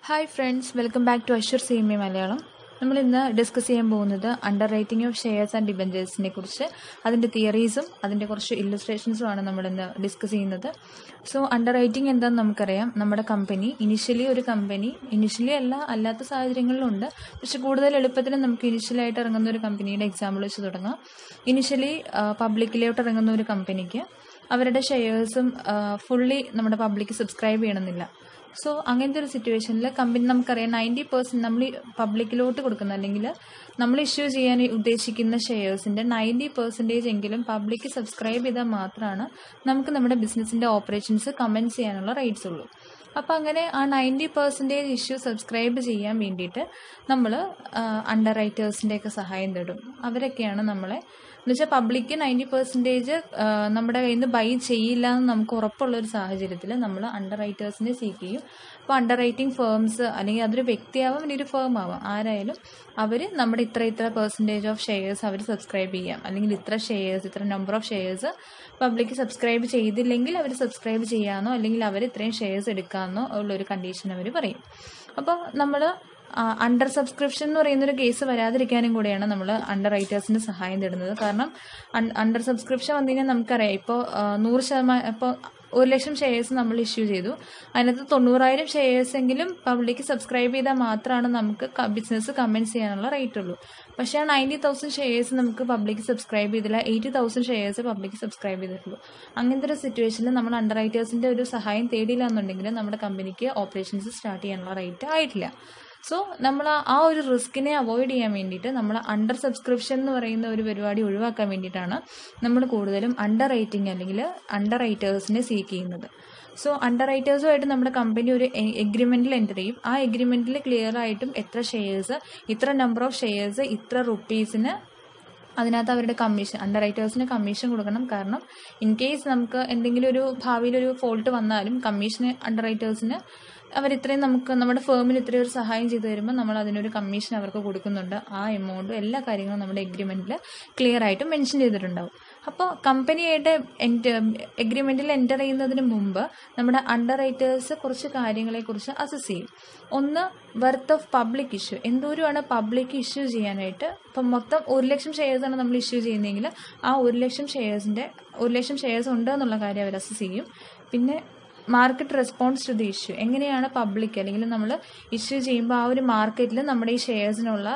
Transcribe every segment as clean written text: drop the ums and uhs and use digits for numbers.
Hi friends, welcome back to assure CMA Malayalam. നമ്മൾ ഇന്ന് discuss ചെയ്യാൻ പോകുന്നത് underwriting of shares and ഡിബഞ്ചേഴ്സിനെ കുറിച്ച്, അതിൻ്റെ തിയറീസും അതിൻ്റെ കുറച്ച് ഇല്ലുസ്ട്രേഷൻസും ആണ് നമ്മളിന്ന് ഡിസ്കസ് ചെയ്യുന്നത്. സോ അണ്ടർ റൈറ്റിംഗ് എന്താണെന്ന് നമുക്കറിയാം. നമ്മുടെ കമ്പനി ഇനിഷ്യലി അല്ലാത്ത സാഹചര്യങ്ങളിലുണ്ട്, പക്ഷെ കൂടുതൽ എളുപ്പത്തിന് നമുക്ക് ഇനിഷ്യലായിട്ട് ഇറങ്ങുന്ന ഒരു കമ്പനിയുടെ എക്സാമ്പിൾ വെച്ച് തുടങ്ങാം. ഇനിഷ്യലി പബ്ലിക്കിലോട്ട് ഇറങ്ങുന്ന ഒരു കമ്പനിക്ക് അവരുടെ ഷെയർസും ഫുള്ളി നമ്മുടെ പബ്ലിക്ക് സബ്സ്ക്രൈബ് ചെയ്യണമെന്നില്ല. സോ അങ്ങനത്തെ ഒരു സിറ്റുവേഷനിൽ കമ്പനി നമുക്കറിയാം 90% നമ്മൾ പബ്ലിക്കിലോട്ട് കൊടുക്കുന്ന അല്ലെങ്കിൽ നമ്മൾ ഇഷ്യൂ ചെയ്യാൻ ഉദ്ദേശിക്കുന്ന ഷെയർസിൻ്റെ 90% എങ്കിലും പബ്ലിക്ക് സബ്സ്ക്രൈബ് ചെയ്താൽ മാത്രമാണ് നമുക്ക് നമ്മുടെ ബിസിനസ്സിൻ്റെ ഓപ്പറേഷൻസ് കമൻസ് ചെയ്യാനുള്ള റൈറ്റ്സ് ഉള്ളൂ. അപ്പോൾ അങ്ങനെ ആ 90% ഇഷ്യൂ സബ്സ്ക്രൈബ് ചെയ്യാൻ വേണ്ടിയിട്ട് നമ്മൾ അണ്ടർ റൈറ്റേഴ്സിൻ്റെയൊക്കെ സഹായം തേടും. അവരൊക്കെയാണ് നമ്മളെ എന്നുവെച്ചാൽ പബ്ലിക്ക് 90% നമ്മുടെ കയ്യിൽ നിന്ന് ബൈ ചെയ്യില്ല എന്ന് നമുക്ക് ഉറപ്പുള്ളൊരു സാഹചര്യത്തിൽ നമ്മൾ അണ്ടർ റൈറ്റേഴ്സിനെ സീക്ക് ചെയ്യും. അപ്പോൾ അണ്ടർ റൈറ്റിംഗ് ഫേംസ്, അല്ലെങ്കിൽ അതൊരു വ്യക്തിയാവാം അല്ലെങ്കിൽ ഒരു ഫേം ആവാം, ആരായാലും അവർ നമ്മുടെ ഇത്ര പെർസെൻറ്റേജ് ഓഫ് ഷെയർസ് അവർ സബ്സ്ക്രൈബ് ചെയ്യാം, അല്ലെങ്കിൽ ഇത്ര number of shares public subscribe ചെയ്തില്ലെങ്കിൽ അവർ സബ്സ്ക്രൈബ് ചെയ്യാമെന്നോ അല്ലെങ്കിൽ അവർ ഇത്രയും ഷെയർസ് എടുക്കാമെന്നോ ഉള്ളൊരു കണ്ടീഷൻ അവർ പറയും. അപ്പോൾ നമ്മൾ അണ്ടർ സബ്സ്ക്രിപ്ഷൻ എന്ന് പറയുന്നൊരു കേസ് വരാതിരിക്കാനും കൂടെയാണ് നമ്മൾ അണ്ടർ റൈറ്റേഴ്സിൻ്റെ സഹായം തേടുന്നത്. കാരണം അണ്ടർ സബ്സ്ക്രിപ്ഷൻ വന്നു കഴിഞ്ഞാൽ നമുക്കറിയാം, ഇപ്പോൾ 100%, ഇപ്പോൾ 1,00,000 ഷെയർസ് നമ്മൾ ഇഷ്യൂ ചെയ്തു, അതിനകത്ത് 90,000 ഷെയർസ് എങ്കിലും പബ്ലിക്ക് സബ്സ്ക്രൈബ് ചെയ്താൽ മാത്രമാണ് നമുക്ക് ബിസിനസ് കമൻസ് ചെയ്യാനുള്ള റൈറ്റ് ഉള്ളൂ. പക്ഷേ ആ 90,000 ഷെയർസ് നമുക്ക് പബ്ലിക്ക് സബ്സ്ക്രൈബ് ചെയ്തില്ല, 80,000 ഷെയർസ് പബ്ലിക്ക് സബ്സ്ക്രൈബ് ചെയ്തിട്ടുള്ളൂ. അങ്ങനത്തെ ഒരു സിറ്റുവേഷനിൽ നമ്മൾ അണ്ടർ റൈറ്റേഴ്സിൻ്റെ ഒരു സഹായം തേടിയില്ല എന്നുണ്ടെങ്കിൽ നമ്മുടെ കമ്പനിക്ക് ഓപ്പറേഷൻസ് സ്റ്റാർട്ട് ചെയ്യാനുള്ള റൈറ്റ് ആയിട്ടില്ല. സോ നമ്മൾ ആ ഒരു റിസ്കിനെ അവോയ്ഡ് ചെയ്യാൻ വേണ്ടിയിട്ട് നമ്മൾ അണ്ടർ സബ്സ്ക്രിപ്ഷൻ എന്ന് പറയുന്ന ഒരു പരിപാടി ഒഴിവാക്കാൻ വേണ്ടിയിട്ടാണ് നമ്മൾ കൂടുതലും അണ്ടർ റൈറ്റിംഗ് അല്ലെങ്കിൽ അണ്ടർ റൈറ്റേഴ്സിനെ സീക്ക് ചെയ്യുന്നത്. സോ അണ്ടർ റൈറ്റേഴ്സുമായിട്ട് നമ്മുടെ കമ്പനി ഒരു എഗ്രിമെൻറ്റിൽ എൻ്റർ ചെയ്യും. ആ എഗ്രിമെൻറ്റിൽ ക്ലിയർ ആയിട്ടും എത്ര ഷെയർസ്, ഇത്ര നമ്പർ ഓഫ് ഷെയർസ്, ഇത്ര റുപ്പീസിന് അതിനകത്ത് അവരുടെ കമ്മീഷൻ, അണ്ടർ റൈറ്റേഴ്സിന് കമ്മീഷൻ കൊടുക്കണം. കാരണം ഇൻ കേസ് നമുക്ക് എന്തെങ്കിലും ഒരു ഭാവിയിലൊരു ഫോൾട്ട് വന്നാലും കമ്മീഷന് അണ്ടർ റൈറ്റേഴ്സിന് അവരിത്രയും നമ്മുടെ ഫേമിന് ഇത്രയും ഒരു സഹായം ചെയ്തു തരുമ്പോൾ നമ്മൾ അതിനൊരു കമ്മീഷൻ അവർക്ക് കൊടുക്കുന്നുണ്ട്. ആ എമൗണ്ടും എല്ലാ കാര്യങ്ങളും നമ്മുടെ എഗ്രിമെൻറ്റിൽ ക്ലിയർ ആയിട്ട് മെൻഷൻ ചെയ്തിട്ടുണ്ടാവും. അപ്പോൾ കമ്പനിയായിട്ട് എഗ്രിമെൻറ്റിൽ എൻ്റർ ചെയ്യുന്നതിന് മുമ്പ് നമ്മുടെ അണ്ടർ റൈറ്റേഴ്സ് കുറച്ച് കാര്യങ്ങളെക്കുറിച്ച് അസസ് ചെയ്യും. ഒന്ന്, വർത്ത് ഓഫ് പബ്ലിക് ഇഷ്യൂ, എന്തോരമാണ് പബ്ലിക് ഇഷ്യൂ ചെയ്യാനായിട്ട്. ഇപ്പം മൊത്തം 1,00,000 ഷെയർസാണ് നമ്മൾ ഇഷ്യൂ ചെയ്യുന്നതെങ്കിൽ ആ 1,00,000 ഷെയർസ് ഉണ്ട് എന്നുള്ള കാര്യം അവർ അസസ് ചെയ്യും. പിന്നെ market response to the issue, എങ്ങനെയാണ് പബ്ലിക് അല്ലെങ്കിൽ നമ്മൾ ഇഷ്യൂ ചെയ്യുമ്പോൾ ആ ഒരു മാർക്കറ്റിൽ നമ്മുടെ ഈ ഷെയർസിനുള്ള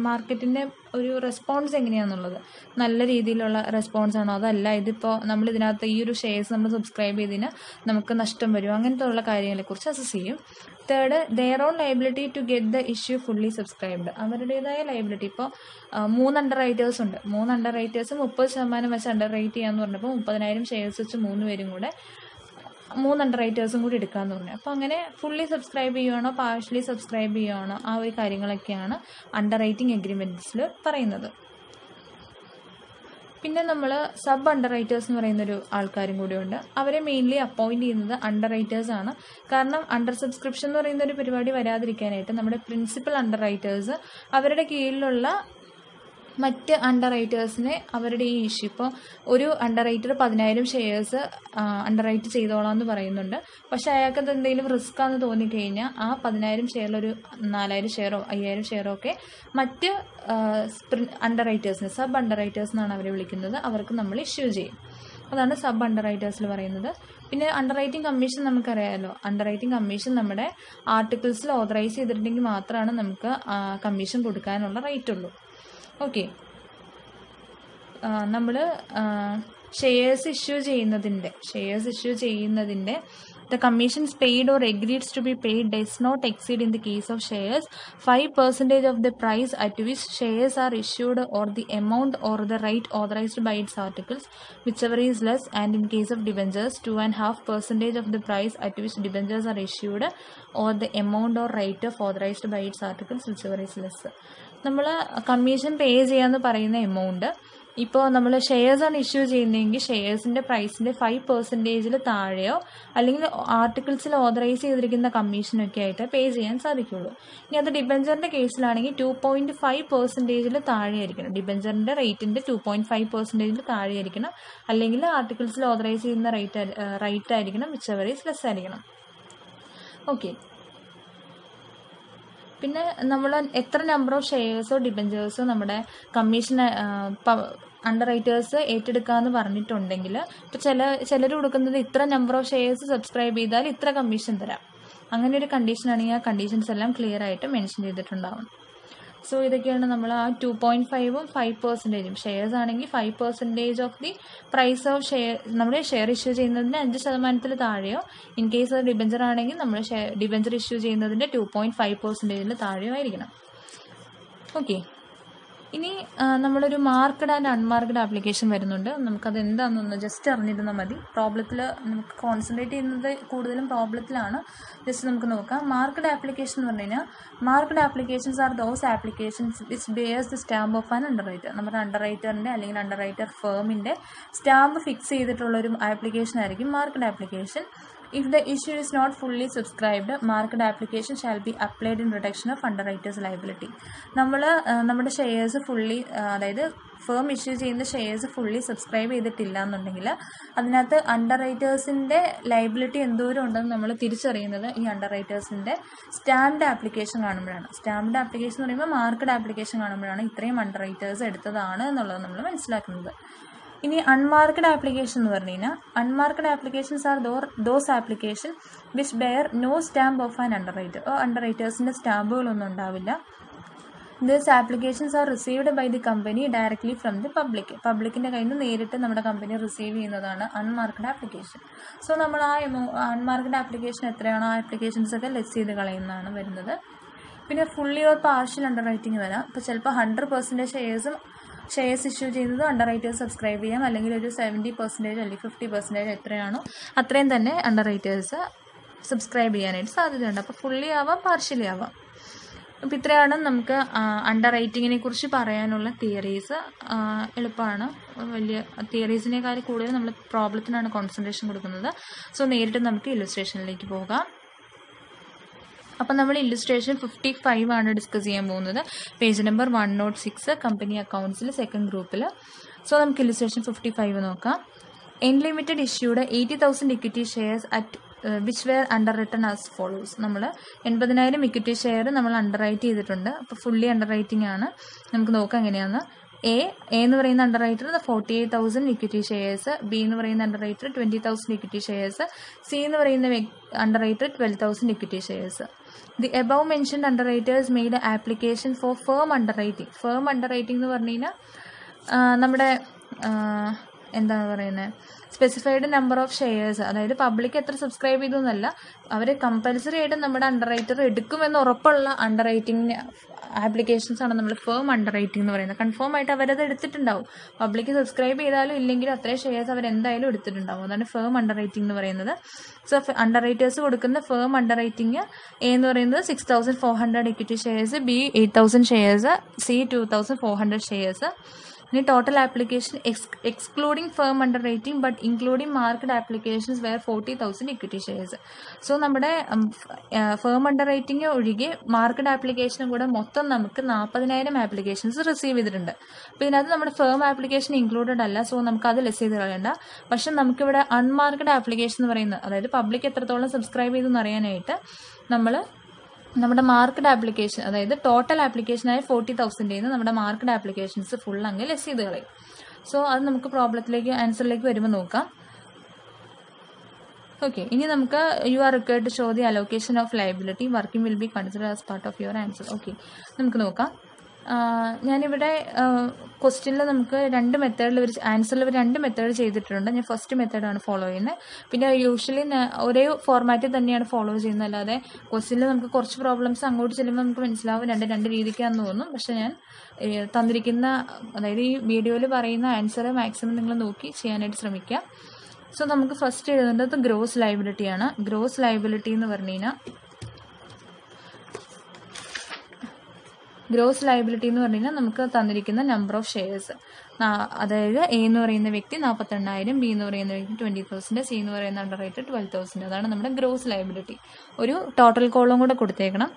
മാർക്കറ്റിൻ്റെ ഒരു റെസ്പോൺസ് എങ്ങനെയാണെന്നുള്ളത്, നല്ല രീതിയിലുള്ള റെസ്പോൺസ് ആണോ, അതല്ല ഇതിപ്പോൾ നമ്മൾ ഇതിനകത്ത് ഈ ഒരു ഷെയർസ് നമ്മൾ സബ്സ്ക്രൈബ് ചെയ്തതിന് നമുക്ക് നഷ്ടം വരും, അങ്ങനത്തെ ഉള്ള കാര്യങ്ങളെക്കുറിച്ച് അസസ് ചെയ്യും. Third, their own liability to get the issue fully subscribed, അവരുടേതായ ലയബിലിറ്റി. ഇപ്പോൾ 3 അണ്ടർ റൈറ്റേഴ്സ് ഉണ്ട്, 3 അണ്ടർ റൈറ്റേഴ്സ് 30% വെച്ച് അണ്ടർ റൈറ്റ് ചെയ്യാമെന്ന് പറഞ്ഞപ്പോൾ 30,000 ഷെയർസ് വെച്ച് 3 പേരും കൂടെ 3 അണ്ടർ റൈറ്റേഴ്സും കൂടി എടുക്കാമെന്ന് പറഞ്ഞു. അപ്പോൾ അങ്ങനെ ഫുള്ളി സബ്സ്ക്രൈബ് ചെയ്യുകയാണോ പാർഷ്യലി സബ്സ്ക്രൈബ് ചെയ്യുകയാണോ, ആ ഒരു കാര്യങ്ങളൊക്കെയാണ് അണ്ടർ റൈറ്റിംഗ് എഗ്രിമെൻറ്റ്സിൽ പറയുന്നത്. പിന്നെ നമ്മൾ സബ് അണ്ടർ റൈറ്റേഴ്സ് എന്ന് പറയുന്നൊരു ആൾക്കാരും കൂടിയുണ്ട്. അവരെ മെയിൻലി അപ്പോയിൻറ്റ് ചെയ്യുന്നത് അണ്ടർ റൈറ്റേഴ്സ് ആണ്. കാരണം അണ്ടർ സബ്സ്ക്രിപ്ഷൻ എന്ന് പറയുന്ന ഒരു പരിപാടി വരാതിരിക്കാനായിട്ട് നമ്മുടെ പ്രിൻസിപ്പൽ അണ്ടർ റൈറ്റേഴ്സ് അവരുടെ കീഴിലുള്ള മറ്റ് അണ്ടർ റൈറ്റേഴ്സിനെ അവരുടെ ഈ ഇഷ്യൂ, ഇപ്പോൾ ഒരു underwriter 10,000 shares underwrite ചെയ്തോളാം എന്ന് പറയുന്നുണ്ട്. പക്ഷെ അയാൾക്കത് എന്തെങ്കിലും റിസ്ക് ആണെന്ന് തോന്നിക്കഴിഞ്ഞാൽ ആ 10,000 ഷെയറിൽ ഒരു 4,000 ഷെയറോ 5,000 ഷെയറോ ഒക്കെ മറ്റ് അണ്ടർ റൈറ്റേഴ്സിന്, സബ് അണ്ടർ റൈറ്റേഴ്സ് എന്നാണ് അവരെ വിളിക്കുന്നത്, അവർക്ക് നമ്മൾ ഇഷ്യൂ ചെയ്യും. അതാണ് സബ് അണ്ടർ റൈറ്റേഴ്സിൽ പറയുന്നത്. പിന്നെ അണ്ടർ റൈറ്റിംഗ് കമ്മീഷൻ നമുക്കറിയാമല്ലോ. അണ്ടർ റൈറ്റിംഗ് കമ്മീഷൻ നമ്മുടെ ആർട്ടിക്കിൾസിൽ ഓതറൈസ് ചെയ്തിട്ടുണ്ടെങ്കിൽ മാത്രമാണ് നമുക്ക് കമ്മീഷൻ കൊടുക്കാനുള്ള റൈറ്റ് ഉള്ളൂ. ഓക്കെ, നമ്മൾ ഷെയർസ് ഇഷ്യൂ ചെയ്യുന്നതിൻ്റെ the commissions paid or agreed to be paid does not exceed, in the case of shares, 5% of the price at which shares are issued, or the amount or the right authorized by its articles, whichever is less, and in case of debentures 2.5% of the price at which debentures are issued, or the amount or right of authorized by its articles, whichever is less. നമ്മൾ commission പേ ചെയ്യാന്ന് പറയുന്ന amount, ഇപ്പോൾ നമ്മൾ ഷെയർസാണ് issue ചെയ്യുന്നതെങ്കിൽ ഷെയർസിൻ്റെ പ്രൈസിൻ്റെ 5% താഴെയോ അല്ലെങ്കിൽ ആർട്ടിക്കിൾസിൽ authorise ചെയ്തിരിക്കുന്ന കമ്മീഷനൊക്കെ ആയിട്ട് പേ ചെയ്യാൻ സാധിക്കുള്ളൂ. ഇനി അത് ഡിബഞ്ചറിൻ്റെ കേസിലാണെങ്കിൽ 2.5% താഴെയായിരിക്കണം, ഡിബഞ്ചറിൻ്റെ റേറ്റിൻ്റെ 2.5% താഴെയായിരിക്കണം, അല്ലെങ്കിൽ ആർട്ടിക്കിൾസിൽ ഓതറൈസ് ചെയ്യുന്ന റേറ്റ് ആയിരിക്കണം, വിച്ച് എവർ ഈസ് ലെസ് ആയിരിക്കണം. ഓക്കെ, പിന്നെ നമ്മൾ എത്ര നമ്പർ ഓഫ് ഷെയർസോ ഡിബഞ്ചേഴ്സോ നമ്മുടെ കമ്മീഷൻ അണ്ടർ റൈറ്റേഴ്സ് ഏറ്റെടുക്കാമെന്ന് പറഞ്ഞിട്ടുണ്ടെങ്കിൽ ഇപ്പോൾ ചിലർ കൊടുക്കുന്നത് ഇത്ര നമ്പർ ഓഫ് ഷെയർസ് സബ്സ്ക്രൈബ് ചെയ്താൽ ഇത്ര കമ്മീഷൻ തരാം, അങ്ങനെ ഒരു കണ്ടീഷനാണെങ്കിൽ ആ കണ്ടീഷൻസ് എല്ലാം ക്ലിയർ ആയിട്ട് മെൻഷൻ ചെയ്തിട്ടുണ്ടാവും. സോ ഇതൊക്കെയാണ് നമ്മൾ ആ 2.5ഉം 5%. ഷെയർസ് ആണെങ്കിൽ 5% of the price of share, നമ്മുടെ ഷെയർ ഇഷ്യൂ ചെയ്യുന്നതിന് 5% താഴെയോ, ഇൻ കേസ് അത് ഡിബഞ്ചർ ആണെങ്കിൽ നമ്മൾ ഡിബഞ്ചർ ഇഷ്യൂ ചെയ്യുന്നതിൻ്റെ 2.5% താഴെയോ ആയിരിക്കണം. ഓക്കെ, ഇനി നമ്മളൊരു മാർക്ക്ഡ് ആൻഡ് അൺമാർക്ക്ഡ് ആപ്ലിക്കേഷൻ വരുന്നുണ്ട്. നമുക്കത് എന്താണെന്നൊന്ന് ജസ്റ്റ് അറിഞ്ഞിരുന്നാൽ മതി. പ്രോബ്ലത്തിൽ നമുക്ക് കോൺസെൻട്രേറ്റ് ചെയ്യുന്നത് കൂടുതലും പ്രോബ്ലത്തിലാണ്. ജസ്റ്റ് നമുക്ക് നോക്കാം. മാർക്ക്ഡ് ആപ്ലിക്കേഷൻ എന്ന് പറഞ്ഞു കഴിഞ്ഞാൽ marked applications are those applications which bears the stamp of an underwriter. നമ്മുടെ അണ്ടർ റൈറ്ററിൻ്റെ അല്ലെങ്കിൽ അണ്ടർ റൈറ്റർ ഫേമിൻ്റെ സ്റ്റാമ്പ് ഫിക്സ് ചെയ്തിട്ടുള്ളൊരു ആപ്ലിക്കേഷൻ ആയിരിക്കും marked application. If the issue is not fully subscribed, marked application shall be applied in reduction of underwriter's liability. നമ്മുടെ shares fully, അതായത് firm issue ചെയ്യുന്ന ഷെയർസ് ഫുള്ളി സബ്സ്ക്രൈബ് ചെയ്തിട്ടില്ല എന്നുണ്ടെങ്കിൽ അതിനകത്ത് under റൈറ്റേഴ്സിൻ്റെ liability എന്തോരം ഉണ്ടെന്ന് നമ്മൾ തിരിച്ചറിയുന്നത് ഈ അണ്ടർ റൈറ്റേഴ്സിൻ്റെ സ്റ്റാമ്പ്ഡ് ആപ്ലിക്കേഷൻ കാണുമ്പോഴാണ്. സ്റ്റാമ്പ്ഡ് ആപ്ലിക്കേഷൻ എന്ന് പറയുമ്പോൾ മാർക്ക്ഡ് ആപ്ലിക്കേഷൻ കാണുമ്പോഴാണ് ഇത്രയും അണ്ടർ റൈറ്റേഴ്സ് എടുത്തതാണ് എന്നുള്ളത് നമ്മൾ മനസ്സിലാക്കുന്നത്. ഇനി അൺമാർക്ക്ഡ് ആപ്ലിക്കേഷൻ എന്ന് പറഞ്ഞു കഴിഞ്ഞാൽ unmarked applications are those application which bear no stamp of an underwriter. അണ്ടർ റൈറ്റേഴ്സിൻ്റെ സ്റ്റാമ്പുകളൊന്നും ഉണ്ടാവില്ല. These applications are received by the company directly from the പബ്ലിക്കിൻ്റെ കയ്യിൽ നിന്ന് നേരിട്ട് നമ്മുടെ കമ്പനി റിസീവ് ചെയ്യുന്നതാണ് അൺമാർക്ക്ഡ് ആപ്ലിക്കേഷൻ. സോ നമ്മൾ ആ അൺമാർക്ക്ഡ് ആപ്ലിക്കേഷൻ എത്രയാണോ ആ ആപ്ലിക്കേഷൻസ് ഒക്കെ ലെസ് ചെയ്ത് കളയുന്നതാണ് വരുന്നത്. പിന്നെ fully or partial under writing വരാം. ഇപ്പോൾ ചിലപ്പോൾ 100% ഷെയർസ് ഇഷ്യൂ ചെയ്യുന്നത് അണ്ടർ റൈറ്റേഴ്സ് സബ്സ്ക്രൈബ് ചെയ്യാം, അല്ലെങ്കിൽ ഒരു 70% അല്ലെങ്കിൽ 50% എത്രയാണോ അത്രയും തന്നെ അണ്ടർ റൈറ്റേഴ്സ് സബ്സ്ക്രൈബ് ചെയ്യാനായിട്ട് സാധ്യതയുണ്ട്. അപ്പോൾ ഫുള്ളി ആവാം, പാർഷ്യലി ആവാം. അപ്പോൾ ഇത്രയാണ് നമുക്ക് അണ്ടർ റൈറ്റിങ്ങിനെ കുറിച്ച് പറയാനുള്ള തിയറീസ്. എളുപ്പമാണ്, വലിയ തിയറീസിനേക്കാൾ കൂടുതൽ നമ്മൾ പ്രോബ്ലത്തിനാണ് കോൺസെൻട്രേഷൻ കൊടുക്കുന്നത്. സോ നേരിട്ട് നമുക്ക് ഇല്ലുസ്ട്രേഷനിലേക്ക് പോകാം. അപ്പം നമ്മൾ ഇല്ലുസ്ട്രേഷൻ 55 ആണ് ഡിസ്കസ് ചെയ്യാൻ പോകുന്നത്. പേജ് നമ്പർ 106 കമ്പനി അക്കൗണ്ട്സിൽ സെക്കൻഡ് ഗ്രൂപ്പിൽ. സോ നമുക്ക് ഇല്ലുസ്ട്രേഷൻ 55 നോക്കാം. N limited issued 80,000 equity shares at which were underwritten as follows. നമ്മൾ 80,000 ഇക്വിറ്റി ഷെയർ നമ്മൾ അണ്ടർ റൈറ്റ് ചെയ്തിട്ടുണ്ട്. അപ്പോൾ ഫുള്ളി അണ്ടർ റൈറ്റിംഗ് ആണ്. നമുക്ക് നോക്കാം എങ്ങനെയാണെന്ന്. എ എന്ന് പറയുന്ന under writer 48,000 equity shares, B എന്ന് പറയുന്ന under writer 20,000 equity shares, C എന്ന് പറയുന്ന under writer 12,000 equity shares. The above mentioned under writers made application for firm under writing. Firm underwriting എന്ന് പറഞ്ഞു കഴിഞ്ഞാൽ നമ്മുടെ എന്താണ് പറയുന്നത്, സ്പെസിഫൈഡ് നമ്പർ ഓഫ് ഷെയർസ്, അതായത് പബ്ലിക് എത്ര സബ്സ്ക്രൈബ് ചെയ്തു എന്നല്ല, അവർ കമ്പൽസറി ആയിട്ട് നമ്മുടെ അണ്ടർ റൈറ്റർ എടുക്കുമെന്ന് ഉറപ്പുള്ള അണ്ടർ റൈറ്റിംഗ് ആപ്ലിക്കേഷൻസ് ആണ് നമ്മൾ ഫേം അണ്ടർ റൈറ്റിംഗ് എന്ന് പറയുന്നത്. കൺഫേം ആയിട്ട് അവരത് എടുത്തിട്ടുണ്ടാവും. പബ്ലിക് സബ്സ്ക്രൈബ് ചെയ്താലും ഇല്ലെങ്കിലും അത്രയും ഷെയർസ് അവരെന്തായാലും എടുത്തിട്ടുണ്ടാവും. അതാണ് ഫേം അണ്ടർ റൈറ്റിംഗ് എന്ന് പറയുന്നത്. സോ അണ്ടർ റൈറ്റേഴ്സ് കൊടുക്കുന്ന ഫേം അണ്ടർ റൈറ്റിംഗ് എ എന്ന് പറയുന്നത് 6,400 equity shares, B 8,000 shares, C 2,400 shares. ഇനി total application excluding firm underwriting but including marked applications were 40,000 equity shares. So നമ്മുടെ firm underwriting ഒഴികെ marked ആപ്ലിക്കേഷനും കൂടെ മൊത്തം നമുക്ക് 40,000 ആപ്ലിക്കേഷൻസ് റിസീവ് ചെയ്തിട്ടുണ്ട്. അപ്പോൾ ഇതിനകത്ത് നമ്മുടെ ഫേം ആപ്ലിക്കേഷൻ ഇൻക്ലൂഡഡ് അല്ല. സോ നമുക്ക് അത് ലെസ് ചെയ്ത് കളയണ്ട. പക്ഷെ നമുക്കിവിടെ അൺമാർക്ക്ഡ് ആപ്ലിക്കേഷൻ എന്ന് പറയുന്നത്, അതായത് പബ്ലിക് എത്രത്തോളം സബ്സ്ക്രൈബ് ചെയ്തെന്ന് അറിയാനായിട്ട് നമ്മൾ നമ്മുടെ മാർക്ക്ഡ് ആപ്ലിക്കേഷൻ, അതായത് ടോട്ടൽ ആപ്ലിക്കേഷനായ 40,000 നമ്മുടെ മാർക്ക്ഡ് ആപ്ലിക്കേഷൻസ് ഫുൾ അങ്ങ് ലെസ് ചെയ്ത് കളയും. സോ അത് നമുക്ക് പ്രോബ്ലത്തിലേക്ക് ആൻസറിലേക്ക് വരുമ്പോൾ നോക്കാം. ഓക്കെ, ഇനി നമുക്ക് you are required to show the allocation of liability working will be consider as part of your answer. Okay, നമുക്ക് നോക്കാം. ഞാനിവിടെ ക്വസ്റ്റ്യനിൽ നമുക്ക് 2 മെത്തേഡിൽ ഒരു ആൻസറിൽ 2 മെത്തേഡ് ചെയ്തിട്ടുണ്ട്. ഞാൻ ഫസ്റ്റ് മെത്തേഡാണ് ഫോളോ ചെയ്യുന്നത്. പിന്നെ യൂഷ്വലി ഒരേ ഫോർമാറ്റിൽ തന്നെയാണ് ഫോളോ ചെയ്യുന്നത്. അല്ലാതെ ക്വസ്റ്റ്യനിൽ നമുക്ക് കുറച്ച് പ്രോബ്ലംസ് അങ്ങോട്ട് ചെല്ലുമ്പോൾ നമുക്ക് മനസ്സിലാവും രണ്ട് രീതിക്കാന്ന് തോന്നും. പക്ഷെ ഞാൻ തന്നിരിക്കുന്ന, അതായത് ഈ വീഡിയോയിൽ പറയുന്ന ആൻസർ മാക്സിമം നിങ്ങൾ നോക്കി ചെയ്യാനായിട്ട് ശ്രമിക്കുക. സോ നമുക്ക് ഫസ്റ്റ് എഴുതേണ്ടത് ഗ്രോസ് ലയബിലിറ്റിയാണ്. ഗ്രോസ് ലയബിലിറ്റി എന്ന് പറഞ്ഞു കഴിഞ്ഞാൽ നമുക്ക് തന്നിരിക്കുന്ന നമ്പർ ഓഫ് ഷെയർസ്, അതായത് എ എന്ന് പറയുന്ന വ്യക്തി 48,000, ബി എന്ന് പറയുന്ന വ്യക്തി 20,000, സി എന്ന് പറയുന്ന അണ്ടർ റൈറ്റർ 12,000. അതാണ് നമ്മുടെ ഗ്രോസ് ലയബിലിറ്റി. ഒരു ടോട്ടൽ കോളം കൂടെ കൊടുത്തേക്കണം.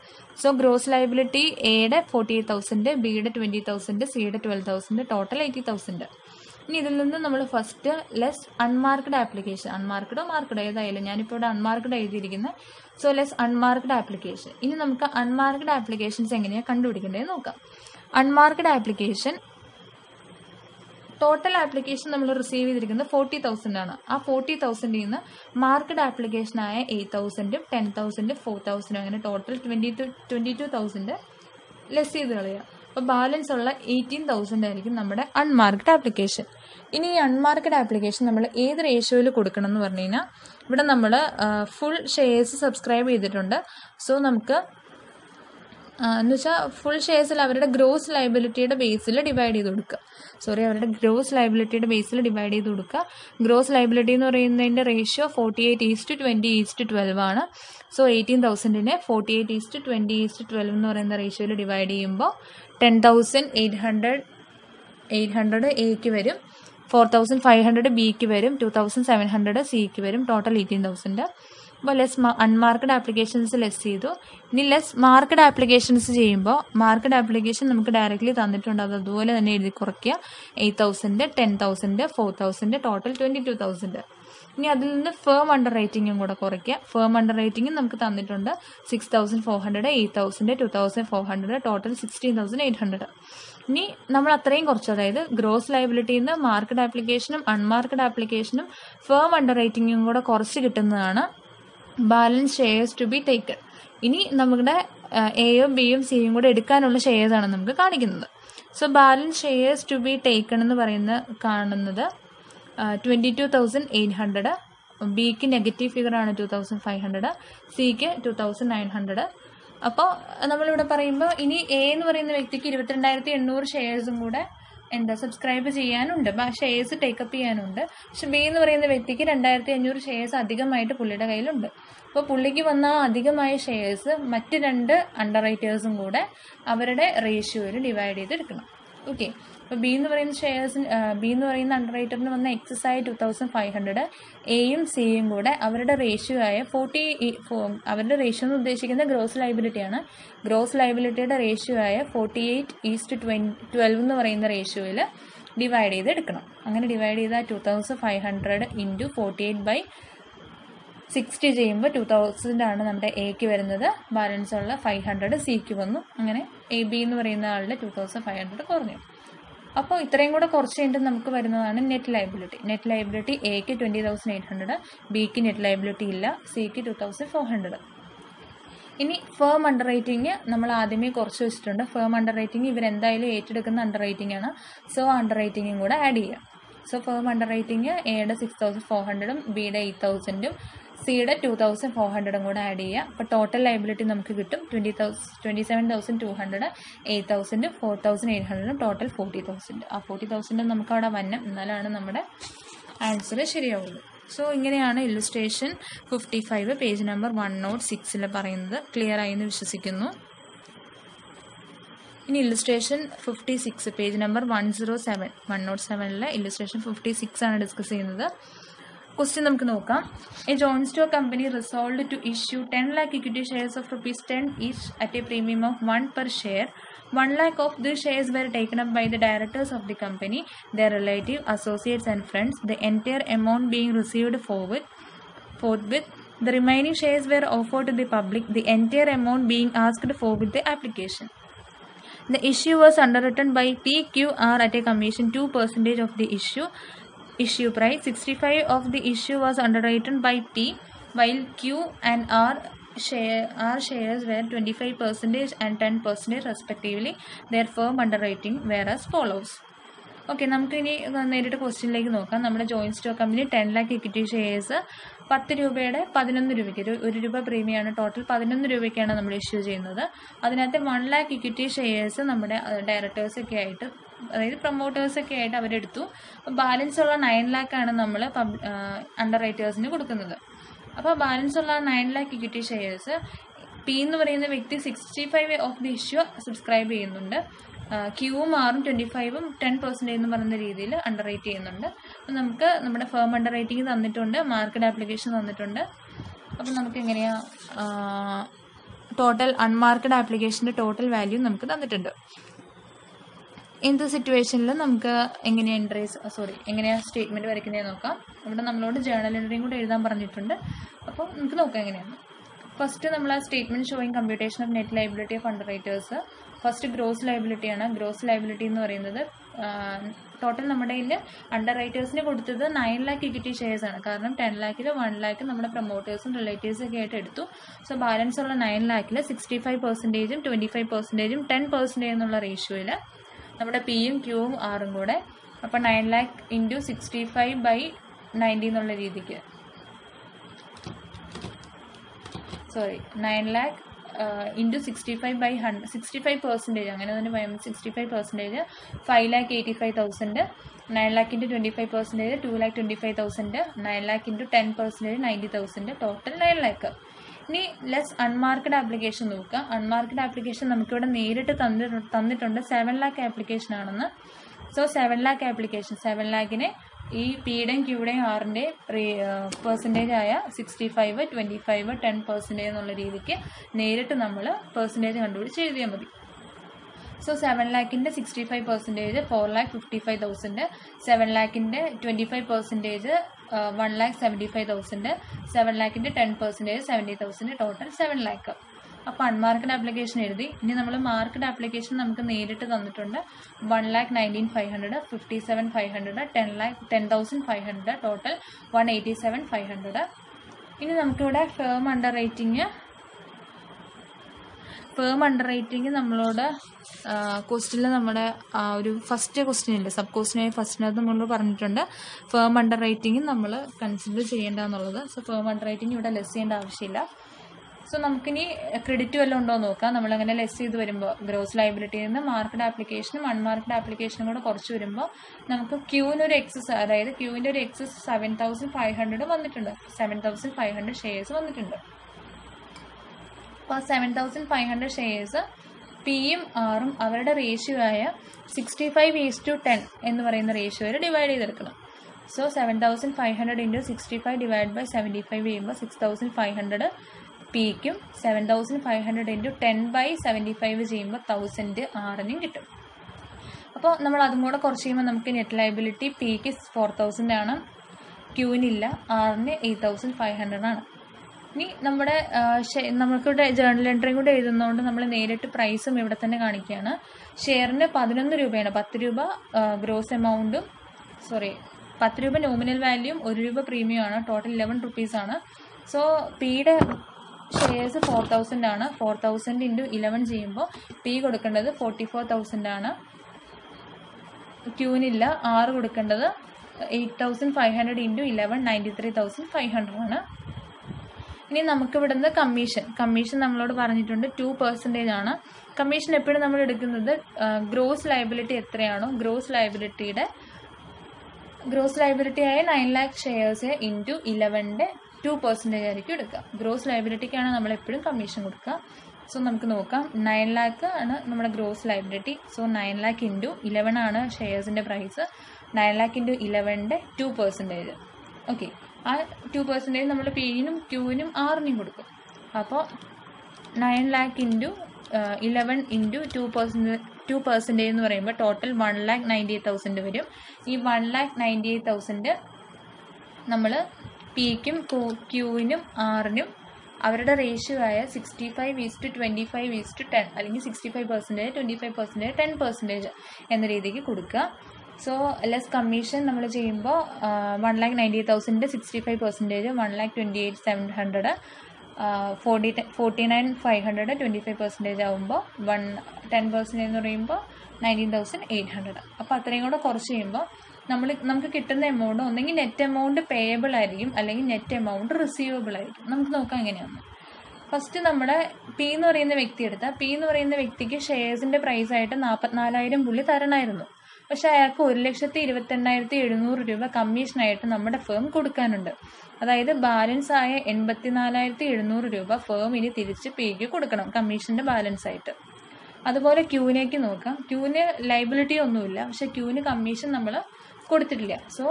സോ ഗ്രോസ് ലയബിലിറ്റി എയുടെ 48,000, ബിയുടെ 20,000, സിയുടെ 12,000, ടോട്ടൽ 80,000. ഇനി ഇതിൽ നിന്ന് നമ്മൾ ഫസ്റ്റ് ലെസ് അൺമാർക്ക്ഡ് ആപ്ലിക്കേഷൻ, അൺമാർക്ക്ഡോ മാർക്ക്ഡോ ഏതായാലും, ഞാനിപ്പോൾ ഇവിടെ അൺമാർക്ക്ഡ് എഴുതിയിരിക്കുന്നത്. So less unmarked application. ഇനി നമുക്ക് അൺമാർക്ക്ഡ് ആപ്ലിക്കേഷൻസ് എങ്ങനെയാണ് കണ്ടുപിടിക്കേണ്ടത് നോക്കാം. അൺമാർക്ക്ഡ് ആപ്ലിക്കേഷൻ, ടോട്ടൽ ആപ്ലിക്കേഷൻ നമ്മൾ റിസീവ് ചെയ്തിരിക്കുന്നത് 40,000 ആണ്. ആ 40,000 നിന്ന് മാർക്ക്ഡ് ആപ്ലിക്കേഷനായ 8,000, 10,000, 4,000 അങ്ങനെ ടോട്ടൽ 22,000 ലെസ് ചെയ്ത് കളയുക. അപ്പോൾ ബാലൻസ് ഉള്ള 18,000 ആയിരിക്കും നമ്മുടെ അൺമാർക്ക്ഡ് ആപ്ലിക്കേഷൻ. ഇനി ഈ അൺമാർക്ക്ഡ് ആപ്ലിക്കേഷൻ നമ്മൾ ഏത് റേഷ്യോയിൽ കൊടുക്കണം എന്ന് പറഞ്ഞു കഴിഞ്ഞാൽ, ഇവിടെ നമ്മൾ ഫുൾ ഷെയർസ് സബ്സ്ക്രൈബ് ചെയ്തിട്ടുണ്ട്. സോ നമുക്ക് എന്ന് വെച്ചാൽ ഫുൾ ഷെയർസിൽ അവരുടെ ഗ്രോസ് ലയബിലിറ്റിയുടെ ബേസിൽ ഡിവൈഡ് ചെയ്ത് കൊടുക്കുക. അവരുടെ ഗ്രോസ് ലയബിലിറ്റിയുടെ ബേസിൽ ഡിവൈഡ് ചെയ്ത് കൊടുക്കുക. ഗ്രോസ് ലയബിലിറ്റി എന്ന് പറയുന്നതിൻ്റെ റേഷ്യോ 48:20:12 ആണ്. സോ 18,000-നെ 48:20:12 എന്ന് പറയുന്ന റേഷ്യോയിൽ ഡിവൈഡ് ചെയ്യുമ്പോൾ 10,800 എക്ക് വരും, 4,500 ബിക്ക് വരും, 2,700 സിക്ക് വരും, ടോട്ടൽ 18,000. അപ്പോൾ ലെസ് അൺമാർക്ക്ഡ് ആപ്ലിക്കേഷൻസ് ലെസ് ചെയ്തു. ഇനി ലെസ് മാർക്ക്ഡ് ആപ്ലിക്കേഷൻസ് ചെയ്യുമ്പോൾ മാർക്ക്ഡ് ആപ്ലിക്കേഷൻ നമുക്ക് ഡയറക്റ്റ്ലി തന്നിട്ടുണ്ട്, അത് അതുപോലെ തന്നെ എഴുതി കുറയ്ക്കുക. 8,000, 10,000, 4,000, ടോട്ടൽ 22,000. ഇനി അതിൽ നിന്ന് ഫേം അണ്ടർ റേറ്റിംഗും കൂടെ കുറയ്ക്കുക. ഫേം അണ്ടർ റേറ്റിംഗും നമുക്ക് തന്നിട്ടുണ്ട് 6,400, 8,000, 2,400, ടോട്ടൽ 16,800. ഇനി നമ്മൾ അത്രയും കുറച്ച്, അതായത് ഗ്രോസ് ലയബിലിറ്റിയിൽ നിന്ന് മാർക്ക്ഡ് ആപ്ലിക്കേഷനും അൺമാർക്ക്ഡ് ആപ്ലിക്കേഷനും ഫേം അണ്ടർ റേറ്റിംഗും കൂടെ കുറച്ച് കിട്ടുന്നതാണ് balance shares to be taken. ഇനി നമ്മുടെ എയും ബിയും സിയും കൂടെ എടുക്കാനുള്ള ഷെയർസാണ് നമുക്ക് കാണിക്കുന്നത്. So balance shares to be taken എന്ന് കാണുന്നത് 22,800, ബിക്ക് നെഗറ്റീവ് ഫിഗറാണ് 2,500, സിക്ക് 2,900. അപ്പോൾ നമ്മളിവിടെ പറയുമ്പോൾ ഇനി എ എന്ന് പറയുന്ന വ്യക്തിക്ക് 22,800 ഷെയർസും കൂടെ സബ്സ്ക്രൈബ് ചെയ്യാനുണ്ട്, ഷെയർസ് ടേക്കപ്പ് ചെയ്യാനുണ്ട്. പക്ഷെ ബി എന്ന് പറയുന്ന വ്യക്തിക്ക് 2,500 ഷെയർസ് അധികമായിട്ട് പുള്ളിയുടെ കയ്യിലുണ്ട്. അപ്പോൾ പുള്ളിക്ക് വന്ന അധികമായ ഷെയർസ് മറ്റ് 2 അണ്ടർ റൈറ്റേഴ്സും കൂടെ അവരുടെ റേഷ്യോയിൽ ഡിവൈഡ് ചെയ്തെടുക്കണം. ഓക്കെ, അപ്പോൾ ബി എന്ന് പറയുന്ന അണ്ടർ റൈറ്ററിന് വന്ന എക്സസ് ആയ 2,500, എയും സിയും കൂടെ അവരുടെ റേഷ്യോ ആയ അവരുടെ റേഷ്യോ എന്ന് ഉദ്ദേശിക്കുന്നത് ഗ്രോസ് ലയബിലിറ്റിയാണ്. ഗ്രോസ് ലയബിലിറ്റിയുടെ റേഷ്യോ ആയ 48:12 എന്ന് പറയുന്ന റേഷ്യോയിൽ ഡിവൈഡ് ചെയ്തെടുക്കണം. അങ്ങനെ ഡിവൈഡ് ചെയ്താൽ 2,500 × 48/60 ചെയ്യുമ്പോൾ 2,000 ആണ് നമ്മുടെ എക്ക് വരുന്നത്. ബാലൻസ് ഉള്ള 500 സിക്ക് വന്നു. അങ്ങനെ എ ബി എന്ന് പറയുന്ന ആളുടെ 2,500 കുറഞ്ഞു. അപ്പോൾ ഇത്രയും കൂടെ കുറച്ച് കഴിഞ്ഞിട്ട് നമുക്ക് വരുന്നതാണ് നെറ്റ് ലയബിലിറ്റി. നെറ്റ് ലയബിലിറ്റി എക്ക് 20,800, ബിക്ക് നെറ്റ് ലയബിലിറ്റി ഇല്ല, സിക്ക് 2,400. ഇനി ഫേം അണ്ടർ റേറ്റിംഗ് നമ്മൾ ആദ്യമേ കുറച്ച് വെച്ചിട്ടുണ്ട്. ഫേം അണ്ടർ റേറ്റിംഗ് ഇവരെന്തായാലും ഏറ്റെടുക്കുന്ന അണ്ടർ റേറ്റിംഗ് ആണ്. സോ അണ്ടർ റേറ്റിംഗും കൂടെ ആഡ് ചെയ്യാം. സോ ഫേം അണ്ടർ റേറ്റിംഗ് എയുടെ 6,400ഉം ബിയുടെ 8,000ഉം സിയുടെ 2,400ഉം കൂടെ ആഡ് ചെയ്യുക. അപ്പോൾ ടോട്ടൽ ലയബിലിറ്റി നമുക്ക് കിട്ടും 27,200, 8,000, 4,800, ടോട്ടൽ 40,000. ആ 40,000 നമുക്ക് അവിടെ വന്നം, എന്നാലാണ് നമ്മുടെ ആൻസർ ശരിയാവുള്ളൂ. സോ ഇങ്ങനെയാണ് ഇല്ലുസ്ട്രേഷൻ 55 പേജ് നമ്പർ 106 പറയുന്നത്. ക്ലിയർ ആയി എന്ന് വിശ്വസിക്കുന്നു. ഇനി ഇല്ലുസ്ട്രേഷൻ 56 പേജ് നമ്പർ 107, 107 ഇല്ലുസ്ട്രേഷൻ 56 ആണ് ഡിസ്കസ് ചെയ്യുന്നത്. ക്വസ്റ്റ്യൻ നമുക്ക് നോക്കാം. A joint stock company resolved to issue 10 lakh equity shares of ₹10 each at a premium of 1 per share. 1 lakh of these shares were taken up by the directors of the company, their relative, associates and friends, the entire amount being received forthwith. The remaining shares were offered to the public, the entire amount being asked for with the application. The issue was underwritten by TQR at a commission 2% of the issue price. 65 of the issue was underwritten by T, while Q and R shares were 25% and 10% respectively. Their firm underwriting were as follows. Okay, നമുക്ക് ഇനി നേരിട്ട് ക്വസ്റ്റ്യനിലേക്ക് നോക്കാം. നമ്മുടെ joint stock company 10 lakh equity shares 10 രൂപയുടെ 11 രൂപയ്ക്ക്, 1 രൂപ പ്രീമിയമാണ്, total 11 രൂപയ്ക്കാണ് നമ്മൾ ഇഷ്യൂ ചെയ്യുന്നത്. അതിനകത്ത് 1 lakh ഇക്വിറ്റി ഷെയർസ് നമ്മുടെ ഡയറക്ടേഴ്സൊക്കെ ആയിട്ട്, അതായത് പ്രൊമോട്ടേഴ്സൊക്കെ ആയിട്ട് അവരെടുത്തു. ബാലൻസ് ഉള്ള 9 lakh ആണ് നമ്മൾ അണ്ടർ റൈറ്റേഴ്സിന് കൊടുക്കുന്നത്. അപ്പോൾ ബാലൻസ് ഉള്ള 9 lakh ഇക്വിറ്റി ഷെയർസ് പി എന്ന് പറയുന്ന വ്യക്തി 65 ഓഫ് ദി ഇഷ്യൂ സബ്സ്ക്രൈബ് ചെയ്യുന്നുണ്ട്. ക്യൂവും ആറും 25ഉം 10% എന്ന് പറയുന്ന രീതിയിൽ അണ്ടർ റൈറ്റ് ചെയ്യുന്നുണ്ട്. അപ്പം നമുക്ക് നമ്മുടെ ഫേം അണ്ടർ റൈറ്റിംഗ് തന്നിട്ടുണ്ട്, മാർക്കറ്റ് ആപ്ലിക്കേഷൻ തന്നിട്ടുണ്ട്. അപ്പം നമുക്ക് എങ്ങനെയാണ് ടോട്ടൽ അൺമാർക്കഡ് ആപ്ലിക്കേഷൻ്റെ ടോട്ടൽ വാല്യൂ നമുക്ക് തന്നിട്ടുണ്ട്. എന്ത് സിറ്റുവേഷനിൽ നമുക്ക് എങ്ങനെയാണ് സ്റ്റേറ്റ്മെന്റ് വരയ്ക്കുന്നതെന്ന് നോക്കാം. ഇവിടെ നമ്മളോട് ജേർണൽ എൻട്രിയും കൂടെ എഴുതാൻ പറഞ്ഞിട്ടുണ്ട്. അപ്പോൾ നമുക്ക് നോക്കാം എങ്ങനെയാണ്. ഫസ്റ്റ് നമ്മൾ ആ statement showing computation of net liability of under writers. First gross liability ആണ്. ഗ്രോസ് ലയബിലിറ്റി എന്ന് പറയുന്നത് ടോട്ടൽ നമ്മുടെ കയ്യിൽ അണ്ടർ റൈറ്റേഴ്സിന് കൊടുത്തത് 9 lakh ഇക്വിറ്റി ഷെയർസ് ആണ്. കാരണം 10 lakh 1 lakh നമ്മുടെ പ്രൊമോട്ടേഴ്സും റിലേറ്റീവ്സും ഒക്കെ ആയിട്ട് എടുത്തു. സോ ബാലൻസ് ഉള്ള 9 lakh 65%, 25%, 10% എന്നുള്ള റേഷ്യോയിൽ നമ്മുടെ പിയും ക്യൂവും ആറും കൂടെ, അപ്പം 9 lakh ഇൻറ്റു 65/90 എന്നുള്ള രീതിക്ക് 9 lakh ഇൻറ്റു 65/100, 65%, അങ്ങനെ തന്നെ 65%, 5,85,000, 9 lakh into 25%, 2,25,000, 9 lakh into 10%, 90,000, total 9 lakh. ഇനി ലെസ് അൺമാർക്കഡ് ആപ്ലിക്കേഷൻ നോക്കുക. അൺമാർക്കഡ് ആപ്ലിക്കേഷൻ നമുക്കിവിടെ നേരിട്ട് തന്നിട്ടുണ്ട് 7 lakh ആപ്ലിക്കേഷൻ ആണെന്ന്. സോ 7 lakh ആപ്ലിക്കേഷൻ, 7 lakhനെ ഈ പിയുടെയും ക്യൂയുടെയും ആറിൻ്റെ പെർസെൻറ്റേജ് ആയ 65, 25, 10% എന്നുള്ള രീതിക്ക് നേരിട്ട് നമ്മൾ പെർസെൻറ്റേജ് കണ്ടുപിടിച്ച് എഴുതിയാൽ മതി. So 7 lakhന്റെ 65%, 4,55,000, 7 lakhന്റെ 25%, 1,75,000, 7 lakhന്റെ 10%, 70,000, total 7 lakh. അപ്പോൾ അൺമാർക്കഡ് ആപ്ലിക്കേഷൻ എഴുതി. ഇനി നമ്മൾ മാർക്കഡ് ആപ്ലിക്കേഷൻ നമുക്ക് നേരിട്ട് തന്നിട്ടുണ്ട്. 1,19,500, 57,500, 10,500, ടോട്ടൽ 187,500. ഇനി നമുക്കിവിടെ ഫേം അണ്ടർ റേറ്റിംഗ് നമ്മളോട് ക്വസ്റ്റ്യനിൽ നമ്മുടെ ഒരു ഫസ്റ്റ് ക്വസ്റ്റ്യൻ ഉണ്ട്, സബ് ക്വസ്റ്റ്യൻ ഫസ്റ്റിനകത്ത് നമ്മൾ പറഞ്ഞിട്ടുണ്ട് ഫേം അണ്ടർ റേറ്റിംഗ് നമ്മൾ കൺസിഡർ ചെയ്യേണ്ടതെന്നുള്ളത്. സോ ഫേം അണ്ടർ റേറ്റിംഗ് ഇവിടെ ലെസ് ചെയ്യേണ്ട ആവശ്യമില്ല. സോ നമുക്കിനി ക്രെഡിറ്റ് വല്ലതും ഉണ്ടോ എന്ന് നോക്കാം. നമ്മളങ്ങനെ ലെസ് ചെയ്ത് വരുമ്പോൾ ഗ്രോസ് ലയബിലിറ്റിയിൽ നിന്ന് മാർക്കഡ് ആപ്ലിക്കേഷനും അൺമാർക്കഡ് ആപ്ലിക്കേഷനും കൂടെ കുറച്ച് വരുമ്പോൾ നമുക്ക് ക്യൂവിനൊരു എക്സസ്, അതായത് ക്യൂവിൻ്റെ ഒരു എക്സസ് 7,500 വന്നിട്ടുണ്ട്. 7,500 ഷെയർസ് വന്നിട്ടുണ്ട്. അപ്പോൾ 7,500 ഷെയർസ് പിയും ആറും അവരുടെ റേഷ്യോ ആയ 65:10 എന്ന് പറയുന്ന റേഷ്യോയിൽ ഡിവൈഡ് ചെയ്തെടുക്കണം. സോ 7,500 ഇൻറ്റു 65/75 ചെയ്യുമ്പോൾ 6,500 പിക്കും 7,500 ഇൻറ്റു 10/75 ചെയ്യുമ്പോൾ 1,000 ആറിനും കിട്ടും. അപ്പോൾ നമ്മൾ അതും കൂടെ കുറച്ച് ചെയ്യുമ്പോൾ നമുക്ക് നെറ്റ് ലയബിലിറ്റി പിക്ക് 4,000 ആണ്, ക്യൂവിനില്ല, ആറിന് 8,500 ആണ്. ഇനി നമുക്കിവിടെ ജേർണൽ എൻട്രിയും കൂടെ എഴുതുന്നതുകൊണ്ട് നമ്മൾ നേരിട്ട് പ്രൈസും ഇവിടെ തന്നെ കാണിക്കുകയാണ്. ഷെയറിന് 11 രൂപയാണ്. 10 രൂപ ഗ്രോസ് എമൗണ്ടും 10 രൂപ നോമിനൽ വാല്യൂം 1 രൂപ പ്രീമിയം ആണ്. ടോട്ടൽ 11 rupees ആണ്. സോ പിയുടെ ഷെയർസ് 4,000 ആണ്. 4,000 ഇൻറ്റു 11 ചെയ്യുമ്പോൾ പി കൊടുക്കേണ്ടത് 44,000 ആണ്. ക്യൂവിനില്ല, ആറ് കൊടുക്കേണ്ടത് 8,500 ഇൻറ്റു 11 93,500 ആണ്. ഇനി നമുക്ക് ഇവിടുന്ന് കമ്മീഷൻ നമ്മളോട് പറഞ്ഞിട്ടുണ്ട് 2% ആണ്. കമ്മീഷൻ എപ്പോഴും നമ്മൾ എടുക്കുന്നത് ഗ്രോസ് ലയബിലിറ്റി എത്രയാണോ ഗ്രോസ് ലയബിലിറ്റി ആയ 9 lakh ഷെയർസ് ഇൻറ്റു 11ന്റെ 2% ആയിരിക്കും എടുക്കുക. ഗ്രോസ് ലയബിലിറ്റിക്കാണ് നമ്മൾ എപ്പോഴും കമ്മീഷൻ കൊടുക്കുക. സോ നമുക്ക് നോക്കാം. 9 lakh ആണ് നമ്മുടെ gross liability. So 9 lakh into 11 ആണ് ഷെയർസിൻ്റെ പ്രൈസ്. 9 lakh ഇൻറ്റു 11ന്റെ 2%. ഓക്കെ, ആ 2% നമ്മൾ പിനും ക്യൂവിനും ആറിനും കൊടുക്കും. അപ്പോൾ 9 lakh ഇൻറ്റു 11 ഇൻറ്റു 2% എന്ന് പറയുമ്പോൾ ടോട്ടൽ 1,98,000 വരും. ഈ 1,98,000 നമ്മൾ പിക്കും ക്യൂവിനും ആറിനും അവരുടെ റേഷ്യോ ആയ 65:25:10 അല്ലെങ്കിൽ 65%, 25%, 10% എന്ന രീതിക്ക് കൊടുക്കുക. സോ ലെസ് കമ്മീഷൻ നമ്മൾ ചെയ്യുമ്പോൾ 1,98,000 65%, 1,28,700, 49,500, 25% ആകുമ്പോൾ 10% എന്ന് പറയുമ്പോൾ 19,800. അപ്പോൾ അത്രയും കൂടെ കുറച്ച് ചെയ്യുമ്പോൾ നമുക്ക് കിട്ടുന്ന എമൗണ്ട് ഒന്നെങ്കിൽ നെറ്റ് എമൗണ്ട് പേയബിൾ ആയിരിക്കും, അല്ലെങ്കിൽ നെറ്റ് എമൗണ്ട് റിസീവബിൾ ആയിരിക്കും. നമുക്ക് നോക്കാം എങ്ങനെയാണ്. ഫസ്റ്റ് നമ്മുടെ പി എന്ന് പറയുന്ന വ്യക്തി എടുത്താൽ പി എന്ന് പറയുന്ന വ്യക്തിക്ക് ഷെയർസിന്റെ പ്രൈസ് ആയിട്ട് 44,000 പുള്ളി തരണമായിരുന്നു. പക്ഷെ അയാൾക്ക് 1,28,700 രൂപ കമ്മീഷനായിട്ട് നമ്മുടെ ഫേം കൊടുക്കാനുണ്ട്. അതായത് ബാലൻസ് ആയ 84,700 രൂപ ഫേം ഇനി തിരിച്ച് പിക്ക് കൊടുക്കണം കമ്മീഷന്റെ ബാലൻസ് ആയിട്ട്. അതുപോലെ ക്യൂവിനേക്ക് നോക്കാം. ക്യൂവിന് ലൈബിലിറ്റി ഒന്നുമില്ല, പക്ഷെ ക്യൂവിന് കമ്മീഷൻ നമ്മൾ കൊടുത്തിട്ടില്ല. സോ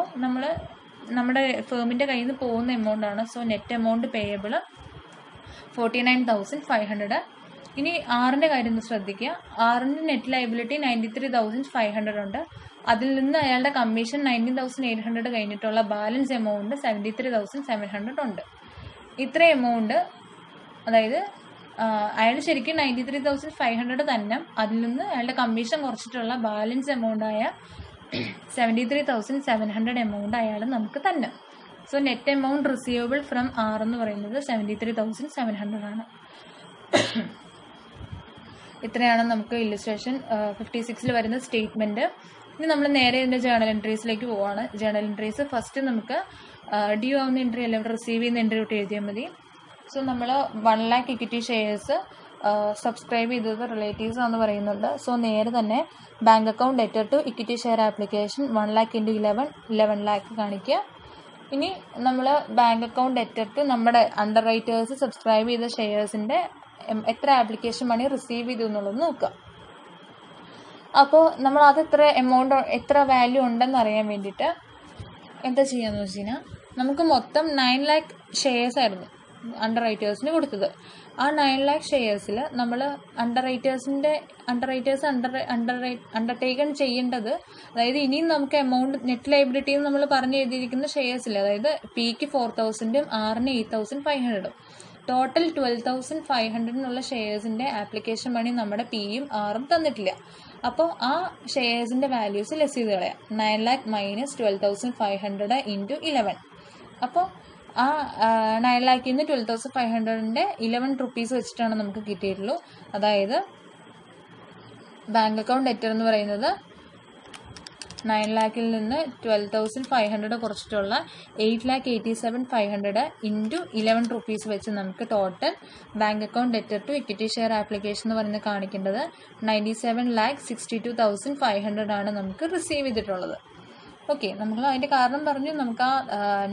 നമ്മുടെ ഫേമിന്റെ കയ്യിൽ നിന്ന് പോകുന്ന എമൗണ്ട് ആണ്. So net amount payable 49,500. ഇനി ആറിൻ്റെ കാര്യം ഒന്ന് ശ്രദ്ധിക്കുക. ആറിൻ്റെ നെറ്റ് ലയബിലിറ്റി 93,500 ഉണ്ട്. അതിൽ നിന്ന് അയാളുടെ കമ്മീഷൻ 19,800 കഴിഞ്ഞിട്ടുള്ള ബാലൻസ് എമൗണ്ട് 73,700 ഉണ്ട്. ഇത്ര എമൗണ്ട്, അതായത് അയാൾ ശരിക്കും 93,500 തന്നെ, അതിൽ നിന്ന് അയാളുടെ കമ്മീഷൻ കുറച്ചിട്ടുള്ള ബാലൻസ് എമൗണ്ടായ 73,700 എമൗണ്ട് അയാൾ നമുക്ക് തന്നെ. So net amount receivable from R എന്ന് പറയുന്നത് 73,700 ആണ്. ഇത്രയാണ് നമുക്ക് ഇല്ലുസ്ട്രേഷൻ 56 വരുന്ന സ്റ്റേറ്റ്മെന്റ്. ഇനി നമ്മൾ നേരെ ഇതിന്റെ ജേണൽ എൻട്രീസിലേക്ക് പോവാണ്. ജേണൽ എൻട്രീസ് ഫസ്റ്റ് നമുക്ക് ഡ്യൂ ആവുന്ന എൻട്രി അല്ല, ഇവിടെ റിസീവ് ചെയ്യുന്ന എൻട്രി തൊട്ട് എഴുതിയാൽ മതി. സോ നമ്മൾ 1 lakh ഇക്വിറ്റി ഷെയർസ് സബ്സ്ക്രൈബ് ചെയ്തത് റിലേറ്റീവ്സ് ആണെന്ന് പറയുന്നുണ്ട്. സോ നേരെ തന്നെ bank account debtor to equity share application 1 lakh × 11 lakh കാണിക്കുക. ഇനി നമ്മൾ ബാങ്ക് അക്കൗണ്ട് ഡെറ്റർ ടു നമ്മുടെ അണ്ടർ റൈറ്റേഴ്സ് സബ്സ്ക്രൈബ് ചെയ്ത ഷെയർസിന്റെ എത്ര ആപ്ലിക്കേഷൻ മണി റിസീവ് ചെയ്തു എന്നുള്ളത് നോക്കുക. അപ്പോൾ നമ്മൾ അത് എത്ര വാല്യൂ ഉണ്ടെന്ന് അറിയാൻ വേണ്ടിയിട്ട് എന്താ ചെയ്യാന്ന് വെച്ച് കഴിഞ്ഞാൽ, നമുക്ക് മൊത്തം 9 lakh ഷെയർസ് ആയിരുന്നു അണ്ടർ റൈറ്റേഴ്സിന് കൊടുത്തത്. ആ 9 lakh ഷെയർസിൽ നമ്മൾ അണ്ടർടേക്കൺ ചെയ്യേണ്ടത്, അതായത് ഇനിയും നമുക്ക് എമൗണ്ട് നെറ്റ് ലൈബിലിറ്റിയും നമ്മൾ പറഞ്ഞു എഴുതിയിരിക്കുന്ന ഷെയർസിൽ, അതായത് പിക്ക് 4,000 ആറിന് 8,500, ടോട്ടൽ 12,500 ഷെയർസിന്റെ ആപ്ലിക്കേഷൻ മണി നമ്മുടെ പിയും ആറും തന്നിട്ടില്ല. അപ്പോൾ ആ ഷെയർസിന്റെ വാല്യൂസ് ലെസ് ചെയ്ത് കളയാം. 9 lakh മൈനസ് 12,500 × 11. അപ്പോൾ ആ 9 lakh 12,500 11 rupees വെച്ചിട്ടാണ് നമുക്ക് കിട്ടിയിട്ടുള്ളൂ. അതായത് ബാങ്ക് അക്കൗണ്ട് ഡെറ്റർ എന്ന് പറയുന്നത് 9 lakh നിന്ന് 12,500 കുറച്ചിട്ടുള്ള 8,87,500 × 11 rupees വെച്ച് നമുക്ക് total bank account debtor to equity share application എന്ന് പറയുന്നത് കാണിക്കേണ്ടത് 97,62,500 ആണ് നമുക്ക് റിസീവ് ചെയ്തിട്ടുള്ളത്. ഓക്കെ, നമ്മൾ അതിന്റെ കാരണം പറഞ്ഞു. നമുക്ക് ആ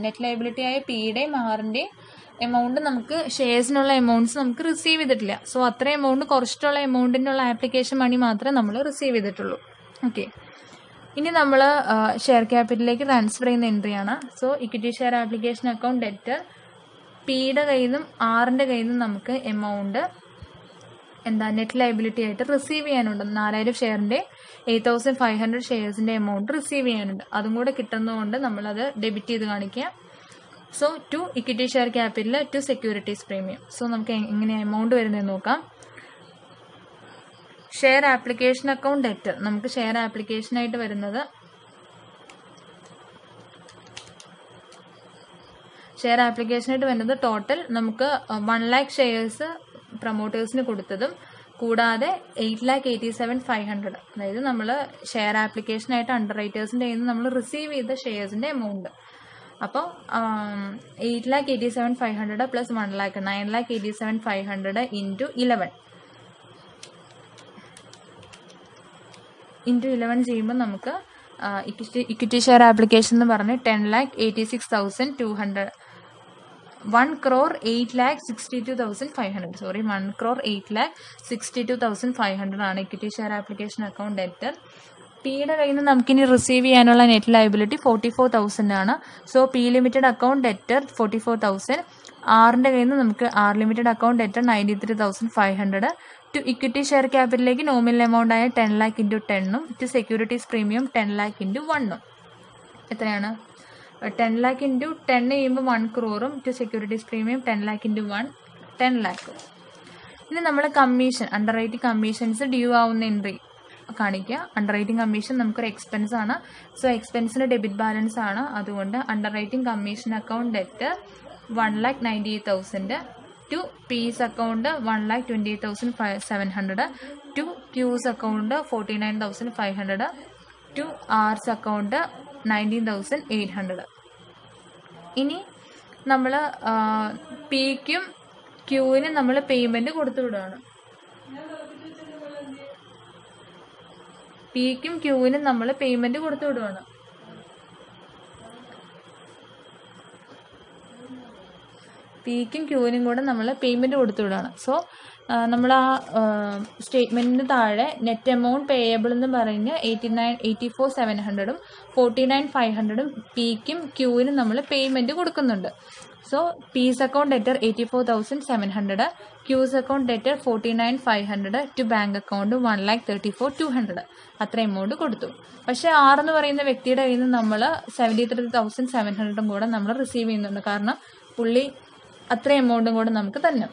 നെറ്റ് ലയബിലിറ്റി ആയ പിയുടെയും ആറിന്റെയും എമൗണ്ട്, നമുക്ക് ഷെയർസിനുള്ള എമൗണ്ട്സ് നമുക്ക് റിസീവ് ചെയ്തിട്ടില്ല. സോ അത്ര എമൗണ്ട് കുറച്ചിട്ടുള്ള എമൗണ്ടിനുള്ള ആപ്ലിക്കേഷൻ മണി മാത്രമേ നമ്മൾ റിസീവ് ചെയ്തിട്ടുള്ളൂ. ഓക്കെ, ഇനി നമ്മൾ ഷെയർ ക്യാപിറ്റലിലേക്ക് ട്രാൻസ്ഫർ ചെയ്യുന്ന എൻട്രിയാണ്. So equity share application account debtor പിയുടെ കയ്യിൽ നിന്നും ആറിന്റെ കയ്യിൽ നിന്നും നമുക്ക് എമൗണ്ട് നെറ്റ് ലയബിലിറ്റി ആയിട്ട് റിസീവ് ചെയ്യാനുണ്ട്. 4,000 ഷെയറിന്റെ 8,500 ഷെയർസിന്റെ എമൗണ്ട് റിസീവ് ചെയ്യാനുണ്ട്. അതും കൂടെ കിട്ടുന്നതുകൊണ്ട് നമ്മളത് ഡെബിറ്റ് ചെയ്ത് കാണിക്കുക. So to equity share capital to securities premium. So നമുക്ക് എങ്ങനെയാണ് എമൗണ്ട് വരുന്നതെന്ന് നോക്കാം. ഷെയർ ആപ്ലിക്കേഷൻ അക്കൗണ്ട് ഡെറ്റർ നമുക്ക് ഷെയർ ആപ്ലിക്കേഷനായിട്ട് വരുന്നത്, ടോട്ടൽ നമുക്ക് 1 lakh ഷെയർസ് പ്രൊമോട്ടേഴ്സിന് കൊടുത്തതും കൂടാതെ 8,87,500, അതായത് നമ്മൾ ഷെയർ ആപ്ലിക്കേഷനായിട്ട് അണ്ടർ റൈറ്റേഴ്സിന്റെ കയ്യിൽ നിന്ന് നമ്മൾ റിസീവ് ചെയ്ത ഷെയർസിന്റെ എമൗണ്ട്. അപ്പോൾ 8,87,500 പ്ലസ് 1 lakh 9,87,500 × 11 ചെയ്യുമ്പോൾ നമുക്ക് ഇക്വിറ്റി ഷെയർ ആപ്ലിക്കേഷൻ എന്ന് പറഞ്ഞ് 10,86,200 1,08,62,500 സോറി 1,08,62,500 ആണ് equity share application account debtor. പിയുടെ കയ്യിൽ നിന്ന് നമുക്കിനി റിസീവ് ചെയ്യാനുള്ള നെറ്റ് ലയബിലിറ്റി 44,000 ആണ്. So P limited account debtor 44,000. ആറിന്റെ കയ്യിൽ നിന്ന് നമുക്ക് R limited account debtor 93,500. To equity share ക്യാപിറ്റലിലേക്ക് നോമിനൽ എമൗണ്ട് ആയ 10 lakh × 10 to securities premium 10 lakh × 1. എത്രയാണ്? 10 lakh × 10 ചെയ്യുമ്പോൾ 1 crore to securities premium 10 lakh × 1 10 lakh. ഇനി നമ്മൾ commission, underwriting commissions due ആവുന്ന എൻട്രി കാണിക്കുക. അണ്ടർ റൈറ്റിംഗ് കമ്മീഷൻ നമുക്കൊരു എക്സ്പെൻസ് ആണ്. സോ എക്സ്പെൻസിന് ഡെബിറ്റ് ബാലൻസ് ആണ്. അതുകൊണ്ട് underwriting commission account debtor 1,98,000 to P's account 1,28,700 to Q's account 49,500 to R's account 19,800. ഇനി നമ്മൾ പിക്കും ക്യൂവിനും നമ്മൾ പേയ്മെന്റ് കൊടുത്തു വിടുകയാണ്. പിക്കും ക്യൂവിനും നമ്മൾ പേയ്മെന്റ് കൊടുത്തു വിടുകയാണ്. പിക്കും ക്യൂവിനും കൂടെ നമ്മൾ പേയ്മെന്റ് കൊടുത്തു വിടുകയാണ്. സോ നമ്മൾ ആ സ്റ്റേറ്റ്മെന്റിന് താഴെ നെറ്റ് എമൗണ്ട് പേയബിൾ എന്ന് പറഞ്ഞ് 84,700 49,500 പിക്കും ക്യൂവിനും നമ്മൾ പേയ്മെന്റ് കൊടുക്കുന്നുണ്ട്. So P's account debtor 84,700, Q's account debtor 49,500 to bank account 1,34,200. അത്ര എമൗണ്ട് കൊടുത്തു. പക്ഷെ ആർ എന്ന് പറയുന്ന വ്യക്തിയുടെ കയ്യിൽ നിന്ന് നമ്മൾ 73,700 കൂടെ നമ്മൾ റിസീവ് ചെയ്യുന്നുണ്ട്. കാരണം പുള്ളി അത്ര എമൗണ്ടും കൂടെ നമുക്ക് തന്നെ.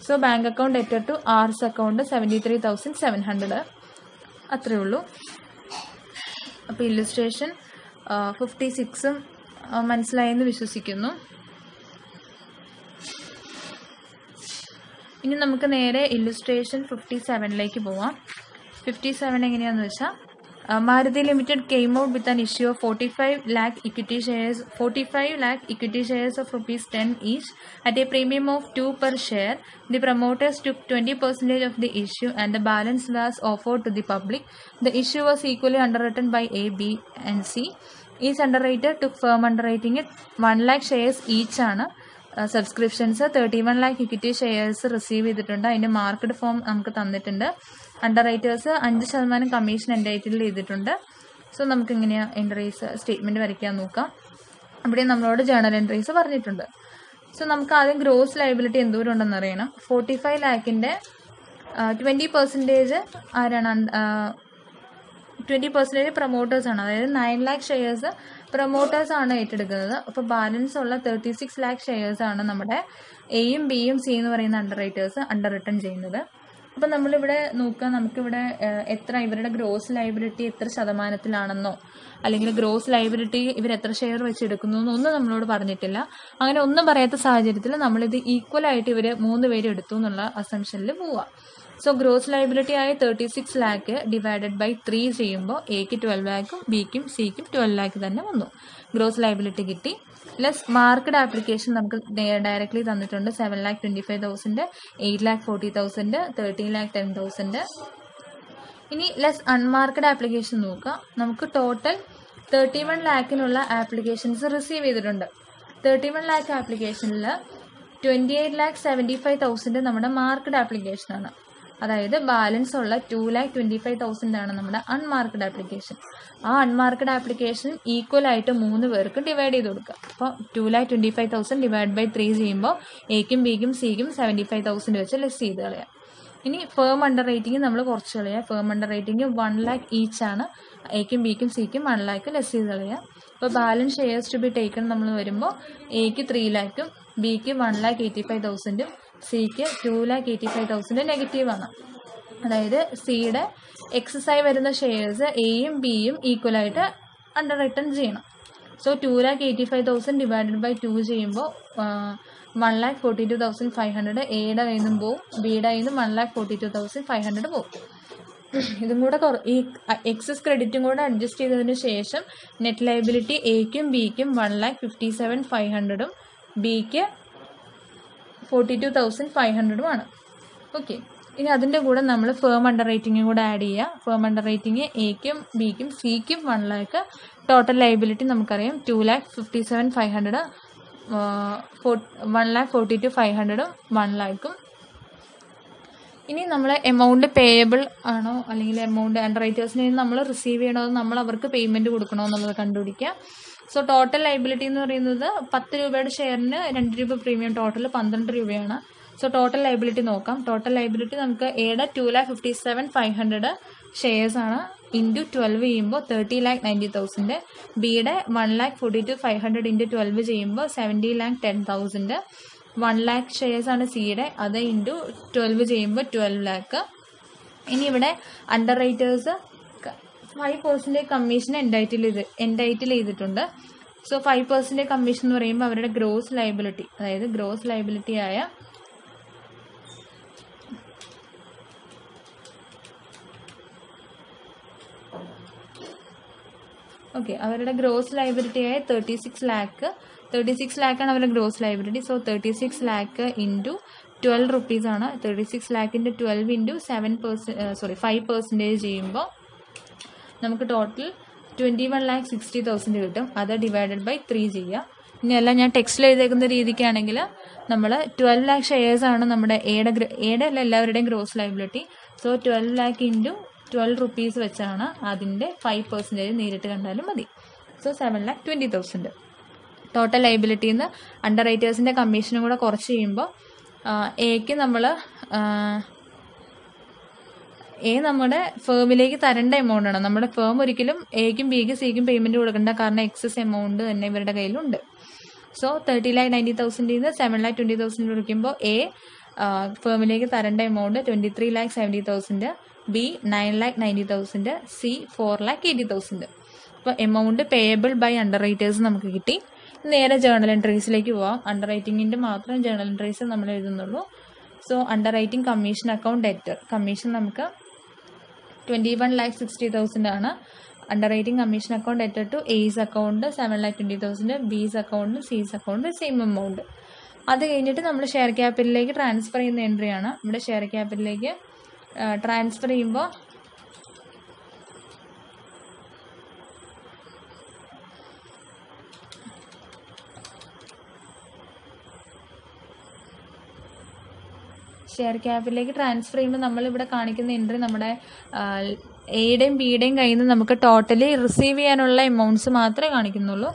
So bank account debtor to R's account 73,700. അത്രേ ഉള്ളൂ. അപ്പോൾ ഇല്ലുസ്ട്രേഷൻ 56 മനസ്സിലായെന്ന് വിശ്വസിക്കുന്നു. ഇനി നമുക്ക് നേരെ ഇല്ലുസ്ട്രേഷൻ 57ലേക്ക് പോവാം. 57 എങ്ങനെയാണെന്ന് വെച്ചാൽ, Maruti Limited came out with an issue of 45 lakh equity shares of rupees 10 each at a premium of 2 per share. The promoters took 20% of the issue and the balance was offered to the public. The issue was equally underwritten by A, B and C. Each underwriter took firm underwriting at 1 lakh shares each ആണ്. Subscriptions 31 lakh equity shares receive ചെയ്തിട്ടുണ്ട്. അതിൻ്റെ market form നമുക്ക് തന്നിട്ടുണ്ട്. Under writers 5% commission entitle ചെയ്തിട്ടുണ്ട്. So നമുക്ക് എങ്ങനെയാണ് entries statement വരയ്ക്കാൻ നോക്കാം. അവിടെ നമ്മളോട് ജേണൽ എൻട്രീസ് പറഞ്ഞിട്ടുണ്ട്. സോ നമുക്ക് ആദ്യം ഗ്രോസ് ലയബിലിറ്റി എന്തോരം ഉണ്ടെന്ന് അറിയണം. 45 lakhൻ്റെ 20% ആരാണ്? 20% പ്രൊമോട്ടേഴ്സാണ്. അതായത് 9 lakh ഷെയർസ് പ്രൊമോട്ടേഴ്സാണ് ഏറ്റെടുക്കുന്നത്. അപ്പോൾ ബാലൻസ് ഉള്ള 36 lakh ഷെയർസാണ് നമ്മുടെ എയും ബിയും സി എന്ന് പറയുന്ന അണ്ടർ റൈറ്റേഴ്സ് അണ്ടർ റിട്ടേൺ ചെയ്യുന്നത്. അപ്പം നമ്മളിവിടെ നോക്കുക, നമുക്കിവിടെ എത്ര ഇവരുടെ ഗ്രോസ് ലയബിലിറ്റി എത്ര ശതമാനത്തിലാണെന്നോ അല്ലെങ്കിൽ ഗ്രോസ് ലയബിലിറ്റി ഇവർ എത്ര ഷെയർ വെച്ചെടുക്കുന്നു എന്നൊന്നും നമ്മളോട് പറഞ്ഞിട്ടില്ല. അങ്ങനെ ഒന്നും പറയാത്ത സാഹചര്യത്തിൽ നമ്മളിത് ഈക്വലായിട്ട് ഇവർ 3 പേര് എടുത്തു എന്നുള്ള അസംഷനിൽ പോവാം. സോ ഗ്രോസ് ലയബിലിറ്റി ആയ 36 lakh ഡിവൈഡഡ് ബൈ 3 ചെയ്യുമ്പോൾ എക്ക് 12 lakh ബിക്കും സിക്കും 12 lakh തന്നെ വന്നു. ഗ്രോസ് ലയബിലിറ്റി കിട്ടി. ലെസ് മാർക്കഡ് ആപ്ലിക്കേഷൻ നമുക്ക് ഡയറക്ട്ലി തന്നിട്ടുണ്ട്. 7,25,000, 8,40,000, 13,10,000. ഇനി ലെസ് അൺമാർക്കഡ് ആപ്ലിക്കേഷൻ നോക്കുക. നമുക്ക് ടോട്ടൽ 31 lakhനുള്ള ആപ്ലിക്കേഷൻസ് റിസീവ് ചെയ്തിട്ടുണ്ട്. 31 lakh ആപ്ലിക്കേഷനിൽ 28,75,000 നമ്മുടെ മാർക്കഡ് ആപ്ലിക്കേഷനാണ്. അതായത് ബാലൻസ് ഉള്ള 2,25,000 ആണ് നമ്മുടെ അൺമാർക്കഡ് ആപ്ലിക്കേഷൻ. ആ അൺമാർക്കഡ് ആപ്ലിക്കേഷൻ ഈക്വൽ ആയിട്ട് 3 പേർക്ക് ഡിവൈഡ് ചെയ്ത് കൊടുക്കുക. അപ്പോൾ 2,25,000 ഡിവൈഡ് ബൈ 3 ചെയ്യുമ്പോൾ എക്കും ബിക്കും സിക്കും 75,000 വെച്ച് ലെസ് ചെയ്ത് കളയാം. ഇനി ഫേം അണ്ടർ റേറ്റിംഗ് നമ്മൾ കുറച്ച് കളയാം. Firm under rating 1 lakh each ആണ്. എക്കും ബിക്കും സിക്കും 1 lakh ലെസ് ചെയ്ത് കളയാം. അപ്പോൾ balance shares to be taken നമ്മൾ വരുമ്പോൾ എക്ക് 3 lakh, ബിക്ക് 1,85,000, സിക്ക് 2,85,000 നെഗറ്റീവാണ്. അതായത് സിയുടെ എക്സസൈസ് വരുന്ന ഷെയർസ് എയും ബിയും ഈക്വലായിട്ട് അണ്ടർ റിട്ടേൺ ചെയ്യണം. സോ 2,85,000 ഡിവൈഡഡ് ബൈ 2 ചെയ്യുമ്പോൾ 1,42,500 എയുടെ കയ്യിൽ നിന്നും പോവും, ബിയുടെ കയ്യിൽ നിന്ന് 1,42,500 പോവും. ഇതും കൂടെ ഈ എക്സസ് ക്രെഡിറ്റും കൂടെ അഡ്ജസ്റ്റ് ചെയ്തതിന് ശേഷം നെറ്റ് ലയബിലിറ്റി എക്കും ബിക്കും 1,57,500 ബിക്ക് 42,500 ആണ്. ഓക്കെ, ഇനി അതിൻ്റെ കൂടെ നമ്മൾ ഫേം അണ്ടർ റേറ്റിംഗും കൂടെ ആഡ് ചെയ്യുക. ഫേം അണ്ടർ റേറ്റിംഗ് എക്കും ബിക്കും സിക്കും 1 lakh. ടോട്ടൽ ലയബിലിറ്റി നമുക്കറിയാം 2,57,500, 1,42,500, 1 lakh. ഇനി നമ്മൾ എമൗണ്ട് പേയബിൾ ആണോ അല്ലെങ്കിൽ എമൗണ്ട് അണ്ടർ റൈറ്റേഴ്സിന് നമ്മൾ റിസീവ് ചെയ്യണോ, നമ്മൾ അവർക്ക് പേയ്മെൻറ്റ് കൊടുക്കണോ എന്നുള്ളത് കണ്ടുപിടിക്കുക. സോ ടോട്ടൽ ലയബിലിറ്റി എന്ന് പറയുന്നത് 10 രൂപയുടെ ഷെയറിന് 2 രൂപ പ്രീമിയം, ടോട്ടൽ 12 രൂപയാണ്. സോ ടോട്ടൽ ലയബിലിറ്റി നോക്കാം. ടോട്ടൽ ലയബിലിറ്റി നമുക്ക് എയുടെ 2,57,500 ഷെയർസാണ്. ഇൻറ്റു 12 ചെയ്യുമ്പോൾ 30,90,000. ബിയുടെ 1,42,500 ഇൻറ്റു 12 ചെയ്യുമ്പോൾ 70,10,000. 1 lakh ഷെയർസാണ് സിയുടെ, അത് ഇൻറ്റു 12 ചെയ്യുമ്പോൾ 12 lakh. ഇനി ഇവിടെ അണ്ടർ റൈറ്റേഴ്സ് 5% കമ്മീഷൻ എൻറ്റൈറ്റിൽ ചെയ്തിട്ടുണ്ട്. സോ 5% കമ്മീഷൻ എന്ന് പറയുമ്പോൾ അവരുടെ ഗ്രോസ് ലയബിലിറ്റി, അതായത് ഗ്രോസ് ലയബിലിറ്റി ആയ അവരുടെ ഗ്രോസ് ലയബിലിറ്റി ആയ 36 lakh ആണ് അവരുടെ gross liability. So 36 lakh into 12 rupees ആണ്. 36 lakh ഇൻറ്റു 12 ഇൻറ്റു 5% ചെയ്യുമ്പോൾ നമുക്ക് ടോട്ടൽ 21,60,000 കിട്ടും. അത് ഡിവൈഡഡ് ബൈ 3 ചെയ്യുക. ഇനിയല്ല ഞാൻ ടെക്സ്റ്റിൽ എഴുതേക്കുന്ന രീതിക്കാണെങ്കിൽ നമ്മൾ 12 lakh ഷെയർസാണ് നമ്മുടെ എയുടെ അല്ല എല്ലാവരുടെയും gross liability. So 12 lakh into 12 rupees വെച്ചാണ് അതിൻ്റെ 5% നേരിട്ട് കണ്ടാലും മതി. സോ 7,20,000. ടോട്ടൽ ലൈബിലിറ്റിയിൽ നിന്ന് അണ്ടർ റൈറ്റേഴ്സിൻ്റെ കമ്മീഷനും കൂടെ കുറച്ച് ചെയ്യുമ്പോൾ എക്ക് നമ്മൾ നമ്മുടെ ഫേമിലേക്ക് തരേണ്ട എമൗണ്ട് ആണ്. നമ്മുടെ ഫേം ഒരിക്കലും എക്കും ബിക്കും സിക്കും പേയ്മെന്റ് കൊടുക്കേണ്ട, കാരണം എക്സസ് എമൗണ്ട് തന്നെ ഇവരുടെ കയ്യിലുണ്ട്. സോ 30,90,000 നിന്ന് 7,20,000 വിളിക്കുമ്പോൾ എ ഫേമിലേക്ക് തരേണ്ട എമൗണ്ട് 23,70,000, ബി 9,90,000, സി 4,80,000. അപ്പോൾ amount payable by underwriters നമുക്ക് കിട്ടി. നേരെ ജേർണൽ എൻട്രീസിലേക്ക് പോവാം. അണ്ടർ റൈറ്റിംഗിന്റെ മാത്രം ജേർണൽ എൻട്രീസ് നമ്മൾ എഴുതുന്നുള്ളൂ. So underwriting commission account debtor commission നമുക്ക് 21,60,000 ആണ്. Underwriting commission account debtor to S account 7,20,000, B's account, C's account same amount. അത് കഴിഞ്ഞിട്ട് നമ്മൾ ഷെയർ ക്യാപിറ്റലിലേക്ക് ട്രാൻസ്ഫർ ചെയ്യുന്ന എൻട്രി ആണ്. ഇവിടെ ഷെയർ ക്യാപിറ്റലിലേക്ക് ട്രാൻസ്ഫർ ചെയ്യുമ്പോൾ നമ്മളിവിടെ കാണിക്കുന്ന എൻട്രി നമ്മുടെ എയുടെയും ബിയുടെയും കയ്യിൽ നിന്ന് നമുക്ക് ടോട്ടലി റിസീവ് ചെയ്യാനുള്ള എമൗണ്ട്സ് മാത്രമേ കാണിക്കുന്നുള്ളൂ.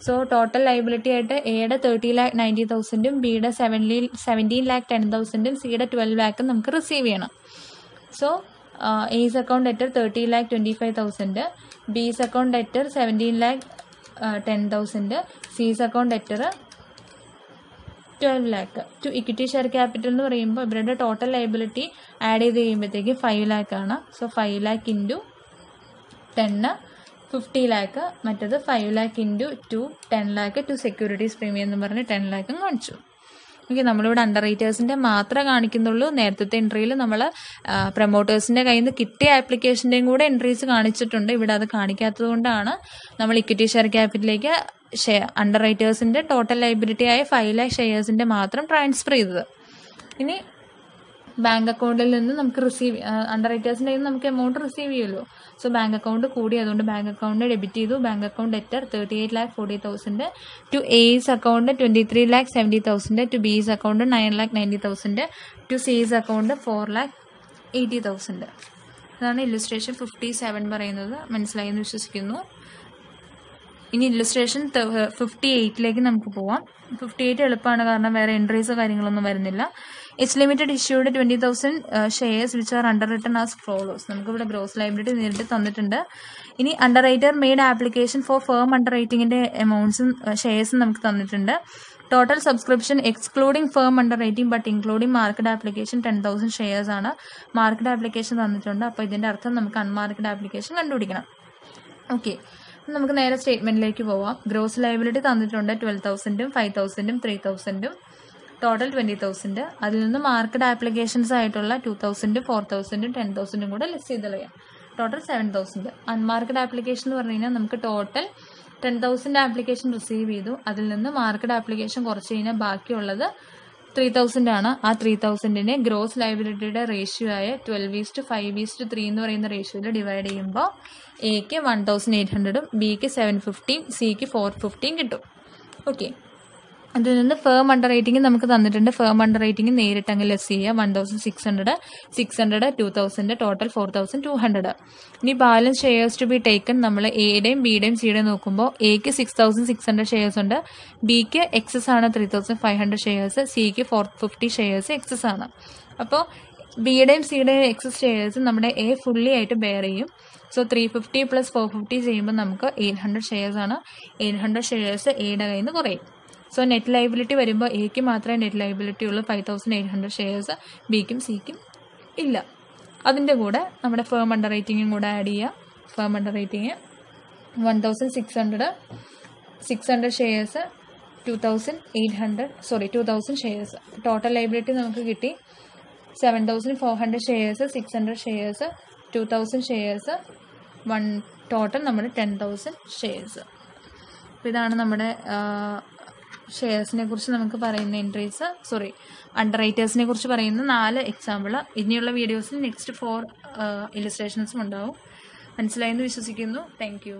സോ ടോട്ടൽ ലൈബിലിറ്റി ആയിട്ട് എയുടെ 30,90,000, ബിയുടെ 17,10,000, സിയുടെ 12 lakh നമുക്ക് റിസീവ് ചെയ്യണം. So S account debtor 30,25,000, B's account debtor 17,10,000, C's account debtor 12 lakh. To equity share capital എന്ന് പറയുമ്പോൾ ഇവരുടെ ടോട്ടൽ ലൈബിലിറ്റി ആഡ് ചെയ്ത് കഴിയുമ്പോഴത്തേക്ക് 5 lakh ആണ്. സോ 5 lakh ഇൻറ്റു 10 50 lakh, മറ്റത് 5 lakh into 2 10 lakh, to securities premium എന്ന് പറഞ്ഞ് 10 lakh കാണിച്ചു. ഓക്കെ, നമ്മളിവിടെ അണ്ടർ റൈറ്റേഴ്സിൻ്റെ മാത്രമേ കാണിക്കുന്നുള്ളൂ. നേരത്തെ എൻട്രിയിൽ നമ്മൾ പ്രൊമോട്ടേഴ്സിൻ്റെ കയ്യിൽ നിന്ന് കിട്ടിയ ആപ്ലിക്കേഷൻ്റെയും കൂടെ എൻട്രീസ് കാണിച്ചിട്ടുണ്ട്. ഇവിടെ അത് കാണിക്കാത്തത് കൊണ്ടാണ് നമ്മൾ ഇക്വിറ്റി ഷെയർ ക്യാപിറ്റലിലേക്ക് അണ്ടർ റൈറ്റേഴ്സിൻ്റെ ടോട്ടൽ ലൈബിലിറ്റി ആയ 5 lakh ഷെയർസിൻ്റെ മാത്രം ട്രാൻസ്ഫർ ചെയ്തത്. ഇനി ബാങ്ക് അക്കൗണ്ടിൽ നിന്ന് നമുക്ക് അണ്ടർ റൈറ്റേഴ്സിൻ്റെ കയ്യിൽ നിന്ന് നമുക്ക് എമൗണ്ട് റിസീവ് ചെയ്യുമല്ലോ. സോ ബാങ്ക് അക്കൗണ്ട് കൂടി, അതുകൊണ്ട് ബാങ്ക് അക്കൗണ്ട് ഡെബിറ്റ് ചെയ്തു. Bank account debtor 38,40,000, to S account 23,70,000, to B's account 9,90,000, to C's account 4,80,000. അതാണ് ഇല്ലുസ്ട്രേഷൻ 57 പറയുന്നത്. മനസ്സിലായെന്ന് വിശ്വസിക്കുന്നു. ഇനി ഇല്ലുസ്ട്രേഷൻ 58ലേക്ക് നമുക്ക് പോവാം. 58 എളുപ്പമാണ്, കാരണം വേറെ എൻട്രീസോ കാര്യങ്ങളൊന്നും വരുന്നില്ല. It's limited issued 20,000 shares which are underwritten as follows. നമുക്കിവിടെ ഗ്രോസ് ലൈബിലിറ്റി നേരിട്ട് തന്നിട്ടുണ്ട്. ഇനി underwriter made application for firm അണ്ടർ റൈറ്റിംഗിന്റെ എമൗണ്ട്സും ഷെയർസും നമുക്ക് തന്നിട്ടുണ്ട്. Total subscription excluding firm underwriting but including market application 10,000 shares ആണ്. മാർക്കറ്റ് ആപ്ലിക്കേഷൻ തന്നിട്ടുണ്ട്. അപ്പോൾ ഇതിന്റെ അർത്ഥം നമുക്ക് അൺമാർക്കറ്റ് ആപ്ലിക്കേഷൻ കണ്ടുപിടിക്കണം. ഓക്കെ, നമുക്ക് നേരെ സ്റ്റേറ്റ്മെന്റിലേക്ക് പോവാം. ഗ്രോസ് ലൈബിലിറ്റി തന്നിട്ടുണ്ട് 12,000, 5,000, 3,000, ടോട്ടൽ 20,000. അതിൽ നിന്ന് മാർക്കറ്റ് ആപ്ലിക്കേഷൻസ് ആയിട്ടുള്ള 2,000, 4,000, 10,000 കൂടെ ലിസ്റ്റ് ചെയ്ത് കളയാം. ടോട്ടൽ 7,000. അൺമാർക്കറ്റ് ആപ്ലിക്കേഷൻ എന്ന് പറഞ്ഞു കഴിഞ്ഞാൽ നമുക്ക് ടോട്ടൽ 10,000 ആപ്ലിക്കേഷൻ റിസീവ് ചെയ്തു. അതിൽ നിന്ന് മാർക്കറ്റ് ആപ്ലിക്കേഷൻ കുറച്ച് കഴിഞ്ഞാൽ ബാക്കിയുള്ളത് 3,000 ആണ്. ആ 3,000നെ ഗ്രോസ് ലൈബിലിറ്റിയുടെ റേഷ്യോ ആയ 12:5:3 എന്ന് പറയുന്ന റേഷ്യോയിൽ ഡിവൈഡ് ചെയ്യുമ്പോൾ എക്ക് 1,800, ബിക്ക് 750, സിക്ക് 450 കിട്ടും. ഓക്കെ, അതിൽ നിന്ന് ഫേം അണ്ടർ റൈറ്റിംഗ് നമുക്ക് തന്നിട്ടുണ്ട്. ഫേം അണ്ടർ റൈറ്റിംഗ് നേരിട്ട് അങ്ങ് ലെസ് ചെയ്യുക. 1,600, 600, 2,000, ടോട്ടൽ 4,200. ഇനി balance shares to be taken നമ്മൾ എയുടെയും ബിയുടെയും സിയുടെയും നോക്കുമ്പോൾ എക്ക് 6,600 ഷെയർസ് ഉണ്ട്, ബിക്ക് എക്സസ് ആണ് 3,500 ഷെയർസ്, സിക്ക് 450 ഷെയർസ് എക്സസ് ആണ്. അപ്പോൾ ബിയുടെയും സിയുടെയും എക്സസ് ഷെയർസ് നമ്മുടെ എ ഫുള്ളി ആയിട്ട് ബെയർ ചെയ്യും. സോ 350 + 450 ചെയ്യുമ്പോൾ നമുക്ക് 800 ഷെയർസ് ആണ്. 800 ഷെയർസ് എയുടെ കയ്യിൽ നിന്ന് കുറയും. സോ നെറ്റ് ലൈബിലിറ്റി വരുമ്പോൾ എക്ക് മാത്രമേ നെറ്റ് ലൈബിലിറ്റി ഉള്ളൂ, 5,800 ഷെയർസ്. ബിക്കും സിക്കും ഇല്ല. അതിൻ്റെ കൂടെ നമ്മുടെ ഫേം അണ്ടർ റൈറ്റിംഗും കൂടെ ആഡ് ചെയ്യുക. Firm under writing 1,600 shares, 2,000 shares. Total liability നമുക്ക് കിട്ടി 7,400 ഷെയർസ്, 600 ഷെയർസ്, 2,000 ഷെയർസ്, ടോട്ടൽ നമ്മുടെ 10,000 ഷെയർസ്. അപ്പോൾ ഇതാണ് നമ്മുടെ ഷെയർസിനെ കുറിച്ച് നമുക്ക് പറയുന്ന അണ്ടർ റൈറ്റേഴ്സിനെ കുറിച്ച് പറയുന്ന 4 എക്സാമ്പിൾ. ഇനിയുള്ള വീഡിയോസിൽ നെക്സ്റ്റ് 4 ഇല്ലസ്ട്രേഷൻസും ഉണ്ടാവും. മനസ്സിലായെന്ന് വിശ്വസിക്കുന്നു. Thank you.